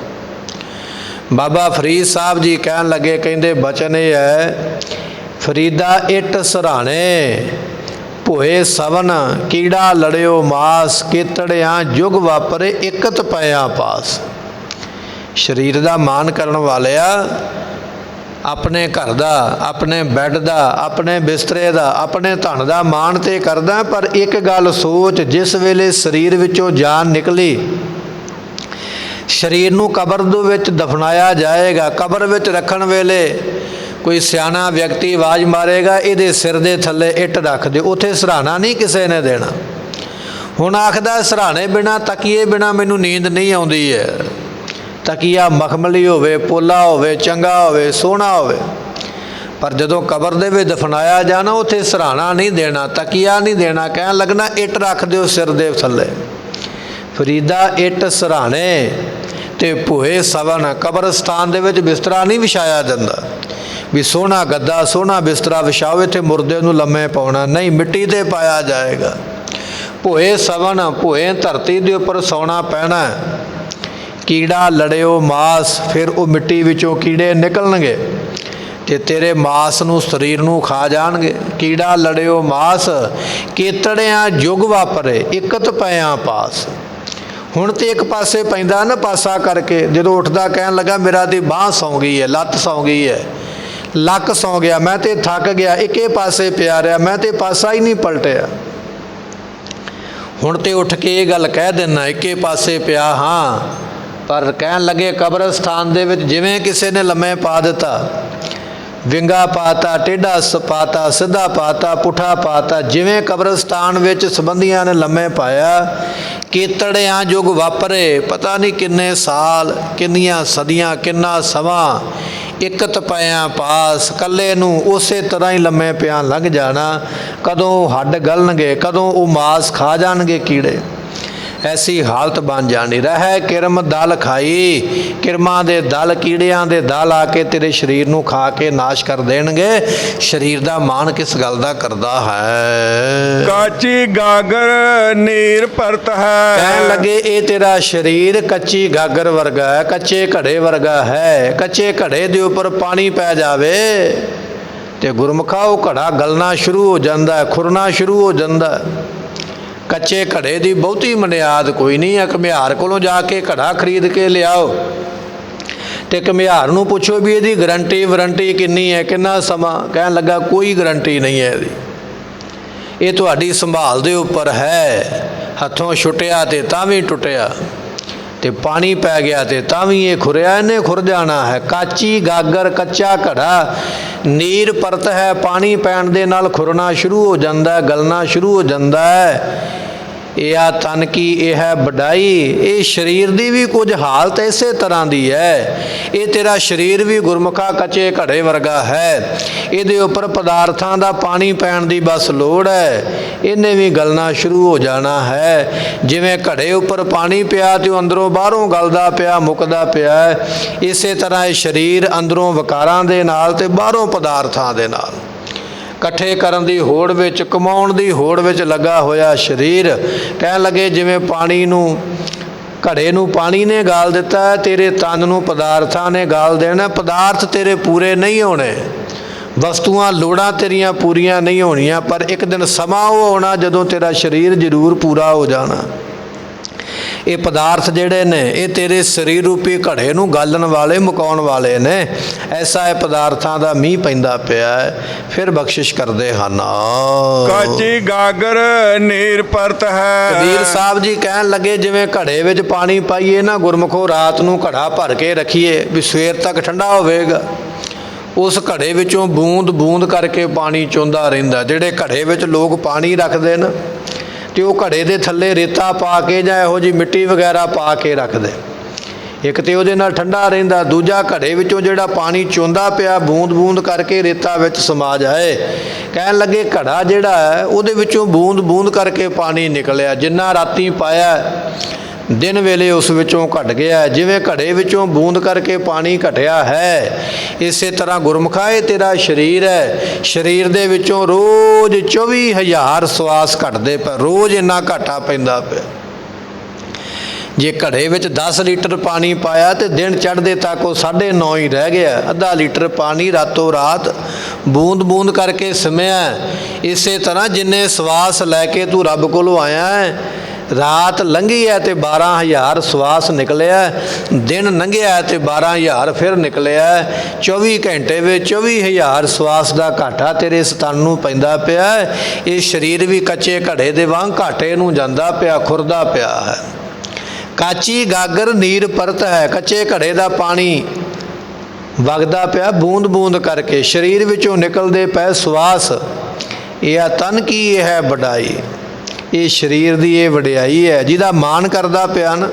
[SPEAKER 2] ਬਾਬਾ ਫਰੀਦ ਸਾਹਿਬ ਜੀ ਕਹਿਣ ਲੱਗੇ, ਕਹਿੰਦੇ ਬਚਨ ਇਹ ਹੈ, ਫਰੀਦਾ ਇੱਟ ਸਰਾਣੇ ਭੋਏ ਸਵਨ, ਕੀੜਾ ਲੜਿਓ ਮਾਸ, ਕੀਤੜਿਆਂ ਜੁਗ ਵਾਪਰੇ ਇਕਤ ਪਿਆ ਪਾਸ। ਸਰੀਰ ਦਾ ਮਾਣ ਕਰਨ ਵਾਲਿਆ ਆਪਣੇ ਘਰ ਦਾ, ਆਪਣੇ ਬੈੱਡ ਦਾ, ਆਪਣੇ ਬਿਸਤਰੇ ਦਾ, ਆਪਣੇ ਧਨ ਦਾ ਮਾਣ ਤੇ ਕਰਦਾ, ਪਰ ਇੱਕ ਗੱਲ ਸੋਚ, ਜਿਸ ਵੇਲੇ ਸਰੀਰ ਵਿੱਚੋਂ ਜਾਨ ਨਿਕਲੀ, ਸਰੀਰ ਨੂੰ ਕਬਰ ਦੇ ਵਿੱਚ ਦਫਨਾਇਆ ਜਾਏਗਾ, ਕਬਰ ਵਿੱਚ ਰੱਖਣ ਵੇਲੇ ਕੋਈ ਸਿਆਣਾ ਵਿਅਕਤੀ ਆਵਾਜ਼ ਮਾਰੇਗਾ, ਇਹਦੇ ਸਿਰ ਦੇ ਥੱਲੇ ਇੱਟ ਰੱਖ ਦਿਓ, ਉੱਥੇ ਸਰਾਣਾ ਨਹੀਂ ਕਿਸੇ ਨੇ ਦੇਣਾ। ਹੁਣ ਆਖਦਾ ਸਰਾਣੇ ਬਿਨਾਂ, ਤਕੀਏ ਬਿਨਾਂ ਮੈਨੂੰ ਨੀਂਦ ਨਹੀਂ ਆਉਂਦੀ ਹੈ। ਤਕੀਆ ਮਖਮਲੀ ਹੋਵੇ, ਪੋਲਾ ਹੋਵੇ, ਚੰਗਾ ਹੋਵੇ, ਸੋਹਣਾ ਹੋਵੇ, ਪਰ ਜਦੋਂ ਕਬਰ ਦੇ ਵਿੱਚ ਦਫਨਾਇਆ ਜਾਣਾ, ਉੱਥੇ ਸਰਾਣਾ ਨਹੀਂ ਦੇਣਾ, ਤਕੀਆ ਨਹੀਂ ਦੇਣਾ, ਕਹਿਣ ਲੱਗਣਾ ਇੱਟ ਰੱਖ ਦਿਓ ਸਿਰ ਦੇ ਥੱਲੇ। ਫਰੀਦਾ ਇੱਟ ਸਰਾਣੇ ਤੇ ਭੋਏ ਸਵਨ, ਕਬਰਸਤਾਨ ਦੇ ਵਿੱਚ ਬਿਸਤਰਾ ਨਹੀਂ ਵਿਛਾਇਆ ਜਾਂਦਾ ਵੀ ਸੋਹਣਾ ਗੱਦਾ, ਸੋਹਣਾ ਬਿਸਤਰਾ ਵਿਛਾਓ, ਇੱਥੇ ਮੁਰਦੇ ਨੂੰ ਲੰਮੇ ਪਾਉਣਾ ਨਹੀਂ, ਮਿੱਟੀ ਤੇ ਪਾਇਆ ਜਾਏਗਾ। ਭੋਏ ਸਵਨ, ਭੋਏ ਧਰਤੀ ਦੇ ਉੱਪਰ ਸੌਣਾ ਪੈਣਾ। ਕੀੜਾ ਲੜਿਓ ਮਾਸ, ਫਿਰ ਉਹ ਮਿੱਟੀ ਵਿੱਚੋਂ ਕੀੜੇ ਨਿਕਲਣਗੇ ਤੇ ਤੇਰੇ ਮਾਸ ਨੂੰ, ਸਰੀਰ ਨੂੰ ਖਾ ਜਾਣਗੇ। ਕੀੜਾ ਲੜਿਓ ਮਾਸ, ਕੀਤੜਿਆਂ ਜੁਗ ਵਾਪਰੇ ਇਕਤ ਪਿਆ ਪਾਸ। ਹੁਣ ਤੇ ਇੱਕ ਪਾਸੇ ਪੈਂਦਾ ਨਾ ਪਾਸਾ ਕਰਕੇ, ਜਦੋਂ ਉੱਠਦਾ ਕਹਿਣ ਲੱਗਾ ਮੇਰਾ ਤੇ ਬਾਂਹ ਸੌਂ ਗਈ ਹੈ, ਲੱਤ ਸੌਂ ਗਈ ਹੈ, ਲੱਕ ਸੌਂ ਗਿਆ, ਮੈਂ ਤੇ ਥੱਕ ਗਿਆ, ਇੱਕੇ ਪਾਸੇ ਪਿਆ ਰਿਹਾ, ਮੈਂ ਤੇ ਪਾਸਾ ਹੀ ਨਹੀਂ ਪਲਟਿਆ। ਹੁਣ ਤੇ ਉੱਠ ਕੇ ਇਹ ਗੱਲ ਕਹਿ ਦੇਣਾ ਇੱਕੇ ਪਾਸੇ ਪਿਆ ਹਾਂ, ਪਰ ਕਹਿਣ ਲੱਗੇ ਕਬਰਸਤਾਨ ਦੇ ਵਿੱਚ ਜਿਵੇਂ ਕਿਸੇ ਨੇ ਲੰਮੇ ਪਾ ਦਿੱਤਾ, ਵਿੰਗਾ ਪਾਤਾ, ਟੇਢਾ ਪਾਤਾ, ਸਿੱਧਾ ਪਾਤਾ, ਪੁੱਠਾ ਪਾਤਾ, ਜਿਵੇਂ ਕਬਰਸਤਾਨ ਵਿੱਚ ਸੰਬੰਧੀਆਂ ਨੇ ਲੰਮੇ ਪਾਇਆ। ਕੀਤੜਿਆਂ ਯੁਗ ਵਾਪਰੇ, ਪਤਾ ਨਹੀਂ ਕਿੰਨੇ ਸਾਲ, ਕਿੰਨੀਆਂ ਸਦੀਆਂ, ਕਿੰਨਾ ਸਮਾਂ, ਇਕਤ ਪਿਆ ਪਾਸ, ਕੱਲੇ ਨੂੰ ਉਸੇ ਤਰ੍ਹਾਂ ਹੀ ਲੰਮੇ ਪਿਆ ਲੰਘ ਜਾਣਾ। ਕਦੋਂ ਹੱਡ ਗਲਣਗੇ, ਕਦੋਂ ਉਹ ਮਾਸ ਖਾ ਜਾਣਗੇ ਕੀੜੇ, ਐਸੀ ਹਾਲਤ ਬਣ ਜਾਣੀ। ਰਹਿ ਕਿਰਮ ਦਲ ਖਾਈ, ਕਿਰਮਾਂ ਦੇ ਦਲ, ਕੀੜਿਆਂ ਦੇ ਦਲ ਆ ਕੇ ਤੇਰੇ ਸਰੀਰ ਨੂੰ ਖਾ ਕੇ ਨਾਸ਼ ਕਰ ਦੇਣਗੇ। ਸਰੀਰ ਦਾ ਮਾਣ ਕਿਸ ਗੱਲ ਦਾ ਕਰਦਾ ਹੈ?
[SPEAKER 3] ਕਾਚੀ ਗਾਗਰ ਨੀਰ ਪਰਤ ਹੈ।
[SPEAKER 2] ਕਹਿਣ ਲੱਗੇ ਇਹ ਤੇਰਾ ਸਰੀਰ ਕੱਚੀ ਗਾਗਰ ਵਰਗਾ ਹੈ, ਕੱਚੇ ਘੜੇ ਵਰਗਾ ਹੈ। ਕੱਚੇ ਘੜੇ ਦੇ ਉੱਪਰ ਪਾਣੀ ਪੈ ਜਾਵੇ ਤੇ ਗੁਰਮੁਖਾ ਉਹ ਘੜਾ ਗਲਣਾ ਸ਼ੁਰੂ ਹੋ ਜਾਂਦਾ, ਖੁਰਨਾ ਸ਼ੁਰੂ ਹੋ ਜਾਂਦਾ। ਕੱਚੇ ਘੜੇ ਦੀ ਬਹੁਤੀ ਮਨਿਆਦ ਕੋਈ ਨਹੀਂ ਹੈ। ਘੁਮਿਆਰ ਕੋਲੋਂ ਜਾ ਕੇ ਘੜਾ ਖਰੀਦ ਕੇ ਲਿਆਓ ਤੇ ਘੁਮਿਆਰ ਨੂੰ ਪੁੱਛੋ ਵੀ ਇਹਦੀ ਵਾਰੰਟੀ ਕਿੰਨੀ ਹੈ, ਕਿੰਨਾ ਸਮਾਂ, ਕਹਿਣ ਲੱਗਾ ਕੋਈ ਗਾਰੰਟੀ ਨਹੀਂ ਹੈ ਇਹਦੀ, ਇਹ ਤੁਹਾਡੀ ਸੰਭਾਲ ਦੇ ਉੱਪਰ ਹੈ। ਹੱਥੋਂ ਛੁੱਟਿਆ ਤੇ ਤਾਂ ਵੀ ਟੁੱਟਿਆ, ਤੇ ਪਾਣੀ ਪੈ ਗਿਆ ਤੇ ਤਾਂ ਵੀ ਇਹ ਖੁਰਿਆ, ਇਹਨੇ ਖੁਰ ਜਾਣਾ ਹੈ। ਕਾਚੀ ਗਾਗਰ, ਕੱਚਾ ਘੜਾ, ਨੀਰ ਪਰਤ ਹੈ, ਪਾਣੀ ਪੈਣ ਦੇ ਨਾਲ ਖੁਰਨਾ ਸ਼ੁਰੂ ਹੋ ਜਾਂਦਾ, ਗਲਣਾ ਸ਼ੁਰੂ ਹੋ ਜਾਂਦਾ ਹੈ। ਇਹ ਆ ਤਨ ਕੀ ਇਹ ਹੈ ਵਡਾਈ। ਇਹ ਸਰੀਰ ਦੀ ਵੀ ਕੁਝ ਹਾਲਤ ਇਸੇ ਤਰ੍ਹਾਂ ਦੀ ਹੈ। ਇਹ ਤੇਰਾ ਸਰੀਰ ਵੀ ਗੁਰਮੁਖਾ ਕੱਚੇ ਘੜੇ ਵਰਗਾ ਹੈ। ਇਹਦੇ ਉੱਪਰ ਪਦਾਰਥਾਂ ਦਾ ਪਾਣੀ ਪੈਣ ਦੀ ਬਸ ਲੋੜ ਹੈ, ਇਹਨੇ ਵੀ ਗਲਣਾ ਸ਼ੁਰੂ ਹੋ ਜਾਣਾ ਹੈ। ਜਿਵੇਂ ਘੜੇ ਉੱਪਰ ਪਾਣੀ ਪਿਆ ਤੇ ਉਹ ਅੰਦਰੋਂ ਬਾਹਰੋਂ ਗਲਦਾ ਪਿਆ, ਮੁੱਕਦਾ ਪਿਆ, ਇਸੇ ਤਰ੍ਹਾਂ ਇਹ ਸਰੀਰ ਅੰਦਰੋਂ ਵਿਕਾਰਾਂ ਦੇ ਨਾਲ ਤੇ ਬਾਹਰੋਂ ਪਦਾਰਥਾਂ ਦੇ ਨਾਲ ਇਕੱਠੇ ਕਰਨ ਦੀ ਹੋੜ ਵਿੱਚ, ਕਮਾਉਣ ਦੀ ਹੋੜ ਵਿੱਚ ਲੱਗਾ ਹੋਇਆ ਸਰੀਰ। ਕਹਿਣ ਲੱਗੇ ਜਿਵੇਂ ਪਾਣੀ ਨੂੰ, ਘੜੇ ਨੂੰ ਪਾਣੀ ਨੇ ਗਾਲ ਦਿੱਤਾ, ਤੇਰੇ ਤਨ ਨੂੰ ਪਦਾਰਥਾਂ ਨੇ ਗਾਲ ਦੇਣਾ। ਪਦਾਰਥ ਤੇਰੇ ਪੂਰੇ ਨਹੀਂ ਹੋਣੇ, ਵਸਤੂਆਂ ਲੋੜਾਂ ਤੇਰੀਆਂ ਪੂਰੀਆਂ ਨਹੀਂ ਹੋਣੀਆਂ, ਪਰ ਇੱਕ ਦਿਨ ਸਮਾਂ ਉਹ ਆਉਣਾ ਜਦੋਂ ਤੇਰਾ ਸਰੀਰ ਜ਼ਰੂਰ ਪੂਰਾ ਹੋ ਜਾਣਾ। ਇਹ ਪਦਾਰਥ ਜਿਹੜੇ ਨੇ ਇਹ ਤੇਰੇ ਸਰੀਰ ਰੂਪੀ ਘੜੇ ਨੂੰ ਗਾਲਣ ਵਾਲੇ ਮੁਕਾਉਣ ਵਾਲੇ ਨੇ। ਐਸਾ ਇਹ ਪਦਾਰਥਾਂ ਦਾ ਮੀਂਹ ਪੈਂਦਾ ਪਿਆ ਹੈ। ਫਿਰ ਬਖਸ਼ਿਸ਼ ਕਰਦੇ ਹਨ।
[SPEAKER 3] ਕਾਚੀ ਗਾਗਰ ਨੀਰ ਪਰਤ ਹੈ।
[SPEAKER 2] ਕਬੀਰ ਸਾਹਿਬ ਜੀ ਕਹਿਣ ਲੱਗੇ ਜਿਵੇਂ ਘੜੇ ਵਿੱਚ ਪਾਣੀ ਪਾਈਏ ਨਾ ਗੁਰਮੁਖੋ, ਰਾਤ ਨੂੰ ਘੜਾ ਭਰ ਕੇ ਰੱਖੀਏ ਵੀ ਸਵੇਰ ਤੱਕ ਠੰਡਾ ਹੋਵੇਗਾ। ਉਸ ਘੜੇ ਵਿੱਚੋਂ ਬੂੰਦ ਬੂੰਦ ਕਰਕੇ ਪਾਣੀ ਚੋਂਦਾ ਰਹਿੰਦਾ। ਜਿਹੜੇ ਘੜੇ ਵਿੱਚ ਲੋਕ ਪਾਣੀ ਰੱਖਦੇ ਨੇ ਤੇ ਉਹ ਘੜੇ ਦੇ ਥੱਲੇ ਰੇਤਾ ਪਾ ਕੇ ਜਾਂ ਇਹੋ ਜਿਹੀ ਮਿੱਟੀ ਵਗੈਰਾ ਪਾ ਕੇ ਰੱਖਦੇ। ਇੱਕ ਤੇ ਉਹਦੇ ਨਾਲ ਠੰਡਾ ਰਹਿੰਦਾ, ਦੂਜਾ ਘੜੇ ਵਿੱਚੋਂ ਜਿਹੜਾ ਪਾਣੀ ਚੋਂਦਾ ਪਿਆ ਬੂੰਦ ਬੂੰਦ ਕਰਕੇ ਰੇਤਾ ਵਿੱਚ ਸਮਾ ਜਾਏ। ਕਹਿਣ ਲੱਗੇ ਘੜਾ ਜਿਹੜਾ ਹੈ ਉਹਦੇ ਵਿੱਚੋਂ ਬੂੰਦ ਬੂੰਦ ਕਰਕੇ ਪਾਣੀ ਨਿਕਲਿਆ। ਜਿੰਨਾ ਰਾਤੀ ਪਾਇਆ ਦਿਨ ਵੇਲੇ ਉਸ ਵਿੱਚੋਂ ਘਟ ਗਿਆ। ਜਿਵੇਂ ਘੜੇ ਵਿੱਚੋਂ ਬੂੰਦ ਕਰਕੇ ਪਾਣੀ ਘਟਿਆ ਹੈ, ਇਸੇ ਤਰ੍ਹਾਂ ਗੁਰਮੁਖਾ ਇਹ ਤੇਰਾ ਸਰੀਰ ਹੈ। ਸਰੀਰ ਦੇ ਵਿੱਚੋਂ ਰੋਜ਼ 24,000 ਸਵਾਸ ਘਟਦੇ ਪਏ, ਰੋਜ਼ ਇੰਨਾ ਘਾਟਾ ਪੈਂਦਾ ਪਿਆ। ਜੇ ਘੜੇ ਵਿੱਚ 10 ਲੀਟਰ ਪਾਣੀ ਪਾਇਆ ਤੇ ਦਿਨ ਚੜ੍ਹਦੇ ਤੱਕ ਉਹ 9.5 ਹੀ ਰਹਿ ਗਿਆ। ਅੱਧਾ ਲੀਟਰ ਪਾਣੀ ਰਾਤੋਂ ਰਾਤ ਬੂੰਦ ਬੂੰਦ ਕਰਕੇ ਸਿਮਿਆ। ਇਸੇ ਤਰ੍ਹਾਂ ਜਿੰਨੇ ਸਵਾਸ ਲੈ ਕੇ ਤੂੰ ਰੱਬ ਕੋਲੋਂ ਆਇਆ ਹੈ, ਰਾਤ ਲੰਘੀ ਹੈ ਤੇ 12,000 ਸਵਾਸ ਨਿਕਲਿਆ, ਦਿਨ ਲੰਘਿਆ ਤੇ 12,000 ਫਿਰ ਨਿਕਲਿਆ। 24 ਘੰਟੇ ਵਿੱਚ 24,000 ਸਵਾਸ ਦਾ ਘਾਟਾ ਤੇਰੇ ਸਤਨ ਨੂੰ ਪੈਂਦਾ ਪਿਆ। ਇਹ ਸਰੀਰ ਵੀ ਕੱਚੇ ਘੜੇ ਦੇ ਵਾਂਗ ਘਾਟੇ ਨੂੰ ਜਾਂਦਾ ਪਿਆ, ਖੁਰਦਾ ਪਿਆ ਹੈ। ਕਾਚੀ ਗਾਗਰ ਨੀਰ ਪਰਤ ਹੈ। ਕੱਚੇ ਘੜੇ ਦਾ ਪਾਣੀ ਵਗਦਾ ਪਿਆ ਬੂੰਦ ਬੂੰਦ ਕਰਕੇ, ਸਰੀਰ ਵਿੱਚੋਂ ਨਿਕਲਦੇ ਪਏ ਸਵਾਸ। ਇਹ ਤਨ ਕੀ ਇਹ ਹੈ ਵਡਾਈ, ਇਹ ਸਰੀਰ ਦੀ ਇਹ ਵਡਿਆਈ ਹੈ। ਜਿਹਦਾ ਮਾਣ ਕਰਦਾ ਪਿਆ ਨਾ,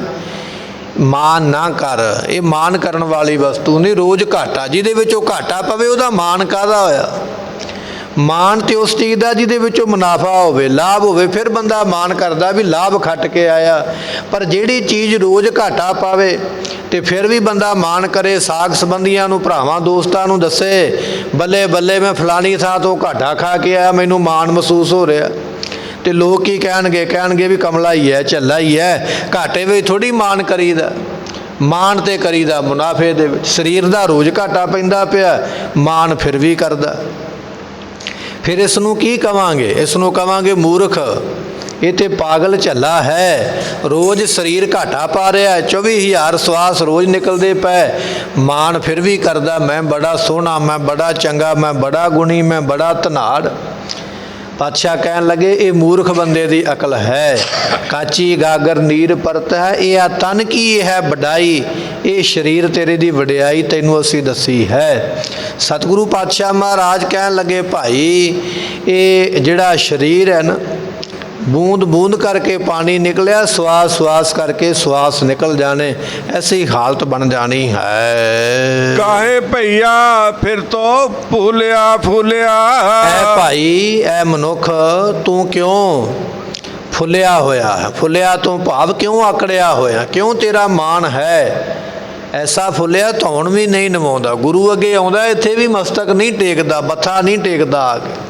[SPEAKER 2] ਮਾਣ ਨਾ ਕਰ। ਇਹ ਮਾਣ ਕਰਨ ਵਾਲੀ ਵਸਤੂ ਨਹੀਂ। ਰੋਜ਼ ਘਾਟਾ, ਜਿਹਦੇ ਵਿੱਚੋਂ ਘਾਟਾ ਪਵੇ ਉਹਦਾ ਮਾਣ ਕਾਹਦਾ ਹੋਇਆ। ਮਾਣ ਤੇ ਉਸ ਚੀਜ਼ ਦਾ ਜਿਹਦੇ ਵਿੱਚੋਂ ਮੁਨਾਫਾ ਹੋਵੇ, ਲਾਭ ਹੋਵੇ, ਫਿਰ ਬੰਦਾ ਮਾਣ ਕਰਦਾ ਵੀ ਲਾਭ ਖੱਟ ਕੇ ਆਇਆ। ਪਰ ਜਿਹੜੀ ਚੀਜ਼ ਰੋਜ਼ ਘਾਟਾ ਪਾਵੇ ਤੇ ਫਿਰ ਵੀ ਬੰਦਾ ਮਾਣ ਕਰੇ, ਸਾਗ ਸੰਬੰਧੀਆਂ ਨੂੰ, ਭਰਾਵਾਂ ਦੋਸਤਾਂ ਨੂੰ ਦੱਸੇ ਬੱਲੇ ਬੱਲੇ ਮੈਂ ਫਲਾਣੀ ਥਾਂ ਤੋਂ ਘਾਟਾ ਖਾ ਕੇ ਆਇਆ, ਮੈਨੂੰ ਮਾਣ ਮਹਿਸੂਸ ਹੋ ਰਿਹਾ। ਤੇ ਲੋਕ ਕੀ ਕਹਿਣਗੇ? ਕਹਿਣਗੇ ਵੀ ਕਮਲਾ ਹੀ ਹੈ, ਝੱਲਾ ਹੀ ਹੈ। ਘਾਟੇ ਵਿੱਚ ਥੋੜ੍ਹੀ ਮਾਣ ਕਰੀਦਾ, ਮਾਣ ਤੇ ਕਰੀਦਾ ਮੁਨਾਫੇ ਦੇ ਵਿੱਚ। ਸਰੀਰ ਦਾ ਰੋਜ਼ ਘਾਟਾ ਪੈਂਦਾ ਪਿਆ, ਮਾਣ ਫਿਰ ਵੀ ਕਰਦਾ। ਫਿਰ ਇਸ ਨੂੰ ਕੀ ਕਵਾਂਗੇ? ਇਸ ਨੂੰ ਕਵਾਂਗੇ ਮੂਰਖ। ਇਹ ਤੇ ਪਾਗਲ ਝੱਲਾ ਹੈ। ਰੋਜ਼ ਸਰੀਰ ਘਾਟਾ ਪਾ ਰਿਹਾ, 24,000 ਸਵਾਸ ਰੋਜ਼ ਨਿਕਲਦੇ ਪਏ, ਮਾਣ ਫਿਰ ਵੀ ਕਰਦਾ, ਮੈਂ ਬੜਾ ਸੋਹਣਾ, ਮੈਂ ਬੜਾ ਚੰਗਾ, ਮੈਂ ਬੜਾ ਗੁਣੀ, ਮੈਂ ਬੜਾ ਧਨਾੜ। ਪਾਤਸ਼ਾਹ ਕਹਿਣ ਲੱਗੇ ਇਹ ਮੂਰਖ ਬੰਦੇ ਦੀ ਅਕਲ ਹੈ। ਕਾਚੀ ਗਾਗਰ ਨੀਰ ਪਰਤ ਹੈ। ਇਹ ਆ ਤਨ ਕੀ ਹੈ ਵਡਾਈ, ਇਹ ਸਰੀਰ ਤੇਰੇ ਦੀ ਵਡਿਆਈ ਤੈਨੂੰ ਅਸੀਂ ਦੱਸੀ ਹੈ। ਸਤਿਗੁਰੂ ਪਾਤਸ਼ਾਹ ਮਹਾਰਾਜ ਕਹਿਣ ਲੱਗੇ ਭਾਈ ਇਹ ਜਿਹੜਾ ਸਰੀਰ ਹੈ ਨਾ, बूंद बूंद करके पानी निकलिया, श्वास श्वास करके श्वास निकल जाने, ऐसी हालत बन जानी है।
[SPEAKER 3] काहे भैया फिर तो फूलिया फूलिया।
[SPEAKER 2] ऐ भाई ऐ मनुख तू क्यों फुलिया होया है? फुलिया तो भाव क्यों आकड़िया होया? क्यों तेरा मान है ऐसा फुलिया? धौन भी नहीं नवाउंदा, गुरु अगे आउंदा इत्थे भी मस्तक नहीं टेकदा, मत्था नहीं टेकदा आके।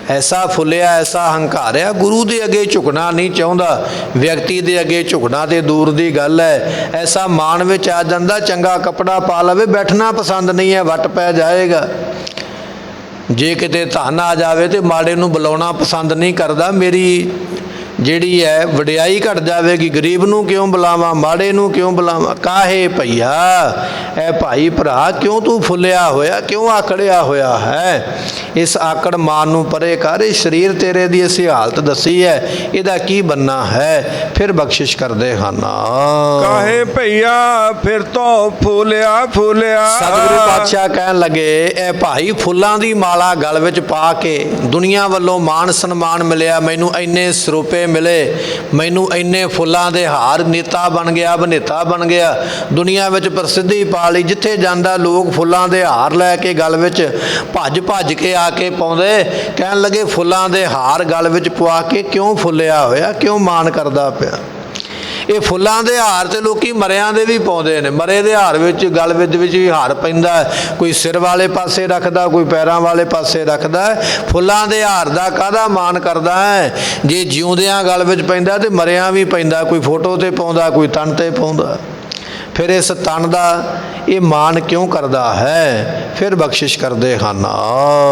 [SPEAKER 2] ऐसा फुलिया ऐसा हंकारिया, गुरु दे अगे झुकना नहीं चाहुंदा, व्यक्ति दे अगे झुकना तो दूर की गल है। ऐसा मान विच आ जांदा, चंगा कपड़ा पा लवे बैठना पसंद नहीं है, वट पै जाएगा। जे किते धन आ जाए तो माड़े नूं बुलाउणा पसंद नहीं करता, मेरी जिहड़ी है वडियाई घट जाएगी। गरीब नूं क्यों बुलावां, माड़े नूं क्यों बुलावां? काहे भैया ऐ भाई भरा क्यों तू फुलिया होया, क्यों आकड़िया होया है? इस आकड़ मान नूं परे कर। इस शरीर तेरे दी असीं हालत दसी है, इहदा की बनना है? फिर बख्शिश करदे हन।
[SPEAKER 3] काहे भैया फिर तो फुलिया फुलिया।
[SPEAKER 2] सतगुरु पातशाह कहन लगे ए भाई फुल्लां दी माला गल विच पा के दुनिया वल्लों मान सन्मान मिलिया, मैनूं इन्ने सरूपे मिले, मैनू इन्ने फुल्लां दे हार, नेता बन गया, अभिनेता बन गया, दुनिया विच प्रसिद्धि पा ली। जिथे जांदा लोग फुल्लां दे हार लैके गल विच भज भज के आके पाउंदे। कहण लगे फुल्लां दे हार गल विच पवा के क्यों फुलिया होया, क्यों मान करदा पिया? ये फुल्लां दे हार तो लोग मरियां दे भी पाउंदे ने, मरे दे हार विच गल विच भी हार पैंदा, कोई सिर वाले पासे रखदा, कोई पैरां वाले पासे रखदा। फुल्लां दे हार दा काहदा मान करदा है? जे जिउंदियां गल विच पैंदा ते मरियां भी पैंदा, कोई फोटो ते पाउंदा, कोई तन ते पाउंदा। ਫਿਰ ਇਸ ਤਨ ਦਾ ਇਹ ਮਾਨ ਕਿਉਂ ਕਰਦਾ ਹੈ? ਫਿਰ ਬਖਸ਼ਿਸ਼ ਕਰਦੇ ਹਨ।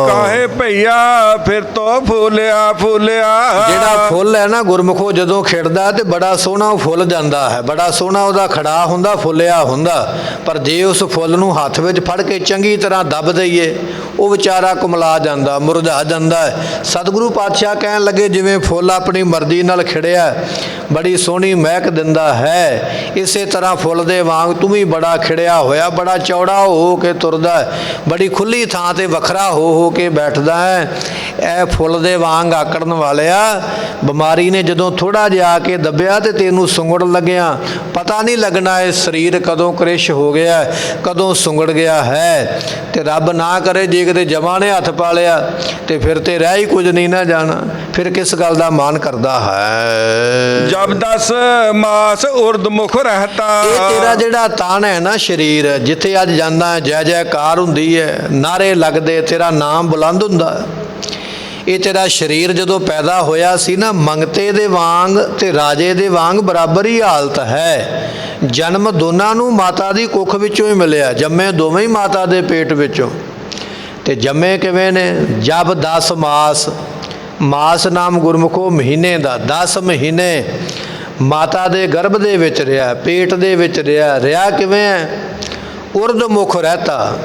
[SPEAKER 3] ਕਾਹੇ ਭਈਆ ਫਿਰ ਤੋਂ ਫੁੱਲਿਆ ਫੁੱਲਿਆ।
[SPEAKER 2] ਜਿਹੜਾ ਫੁੱਲ ਹੈ ਨਾ ਗੁਰਮੁਖੋ, ਜਦੋਂ ਖਿੜਦਾ ਤੇ ਬੜਾ ਸੋਹਣਾ ਉਹ ਫੁੱਲ ਜਾਂਦਾ ਹੈ, ਬੜਾ ਸੋਹਣਾ ਉਹਦਾ ਖੜਾ ਹੁੰਦਾ, ਫੁੱਲਿਆ ਹੁੰਦਾ। ਪਰ ਜੇ ਉਸ ਫੁੱਲ ਨੂੰ ਹੱਥ ਵਿੱਚ ਫੜ ਕੇ ਚੰਗੀ ਤਰ੍ਹਾਂ ਦੱਬ ਦਈਏ, ਉਹ ਵਿਚਾਰਾ ਕੁਮਲਾ ਜਾਂਦਾ, ਮੁਰਝਾ ਜਾਂਦਾ ਹੈ। ਸਤਿਗੁਰੂ ਪਾਤਸ਼ਾਹ ਕਹਿਣ ਲੱਗੇ, ਜਿਵੇਂ ਫੁੱਲ ਆਪਣੀ ਮਰਜ਼ੀ ਨਾਲ ਖਿੜਿਆ ਬੜੀ ਸੋਹਣੀ ਮਹਿਕ ਦਿੰਦਾ ਹੈ, ਇਸੇ ਤਰ੍ਹਾਂ ਫੁੱਲ ਦੇ ਵਾਂਗ ਤੂੰ ਵੀ ਬੜਾ ਖਿੜਿਆ ਹੋਇਆ, ਬੜਾ ਚੌੜਾ ਹੋ ਕੇ ਤੁਰਦਾ ਹੈ, ਬੜੀ ਖੁੱਲੀ ਥਾਂ ਤੇ ਵੱਖਰਾ ਹੋ ਕੇ ਬੈਠਦਾ ਹੈ। ਇਹ ਫੁੱਲ ਦੇ ਵਾਂਗ ਆਕੜਨ ਵਾਲਿਆ, ਬਿਮਾਰੀ ਨੇ ਜਦੋਂ ਥੋੜਾ ਜਿਹਾ ਆ ਕੇ ਦੱਬਿਆ ਤੇ ਤੈਨੂੰ ਸੁੰਗੜ ਲੱਗਿਆ, ਪਤਾ ਨਹੀਂ ਲੱਗਣਾ ਇਹ ਸਰੀਰ ਕਦੋਂ ਕ੍ਰਿਸ਼ ਹੋ ਗਿਆ, ਕਦੋਂ ਸੁੰਗੜ ਗਿਆ ਹੈ। ਤੇ ਰੱਬ ਨਾ ਕਰੇ ਜੇ ਕਿਤੇ ਜਮਾਂ ਨੇ ਹੱਥ ਪਾ ਲਿਆ ਤੇ ਫਿਰ ਤੇ ਰਹਿ ਹੀ ਕੁਝ ਨਹੀਂ ਨਾ ਜਾਣਾ, ਫਿਰ ਕਿਸ ਗੱਲ ਦਾ ਮਾਨ ਕਰਦਾ ਹੈ?
[SPEAKER 3] ਜਬ 10 ਮਾਸ ਉਰਦ ਮੁਖ ਰਹਤਾ।
[SPEAKER 2] ਇਹ ਤੇਰਾ ਜਿਹੜਾ ਤਨ ਹੈ ਨਾ ਸਰੀਰ, ਜਿੱਥੇ ਅੱਜ ਜਾਂਦਾ ਜੈ ਜੈਕਾਰ ਹੁੰਦੀ ਹੈ, ਨਾਰੇ ਲੱਗਦੇ, ਤੇਰਾ ਨਾਮ ਬੁਲੰਦ ਹੁੰਦਾ। ਇਹ ਤੇਰਾ ਸਰੀਰ ਜਦੋਂ ਪੈਦਾ ਹੋਇਆ ਸੀ ਨਾ, ਮੰਗਤੇ ਦੇ ਵਾਂਗ ਤੇ ਰਾਜੇ ਦੇ ਵਾਂਗ ਬਰਾਬਰ ਹੀ ਹਾਲਤ ਹੈ। ਜਨਮ ਦੋਨਾਂ ਨੂੰ ਮਾਤਾ ਦੀ ਕੁੱਖ ਵਿੱਚੋਂ ਹੀ ਮਿਲਿਆ, ਜੰਮੇ ਦੋਵੇਂ ਹੀ ਮਾਤਾ ਦੇ ਪੇਟ ਵਿੱਚੋਂ। ਤੇ ਜੰਮੇ ਕਿਵੇਂ ਨੇ? ਜਬ 10 ਮਾਸ, ਮਾਸ ਨਾਮ ਗੁਰਮੁਖੋ ਮਹੀਨੇ ਦਾ, 10 ਮਹੀਨੇ ਮਾਤਾ ਦੇ ਗਰਭ ਦੇ ਵਿੱਚ ਰਿਹਾ, ਪੇਟ ਦੇ ਵਿੱਚ ਰਿਹਾ। ਰਿਹਾ ਕਿਵੇਂ ਹੈ? ਉਰਦ ਮੁਖ ਰਹਤਾ,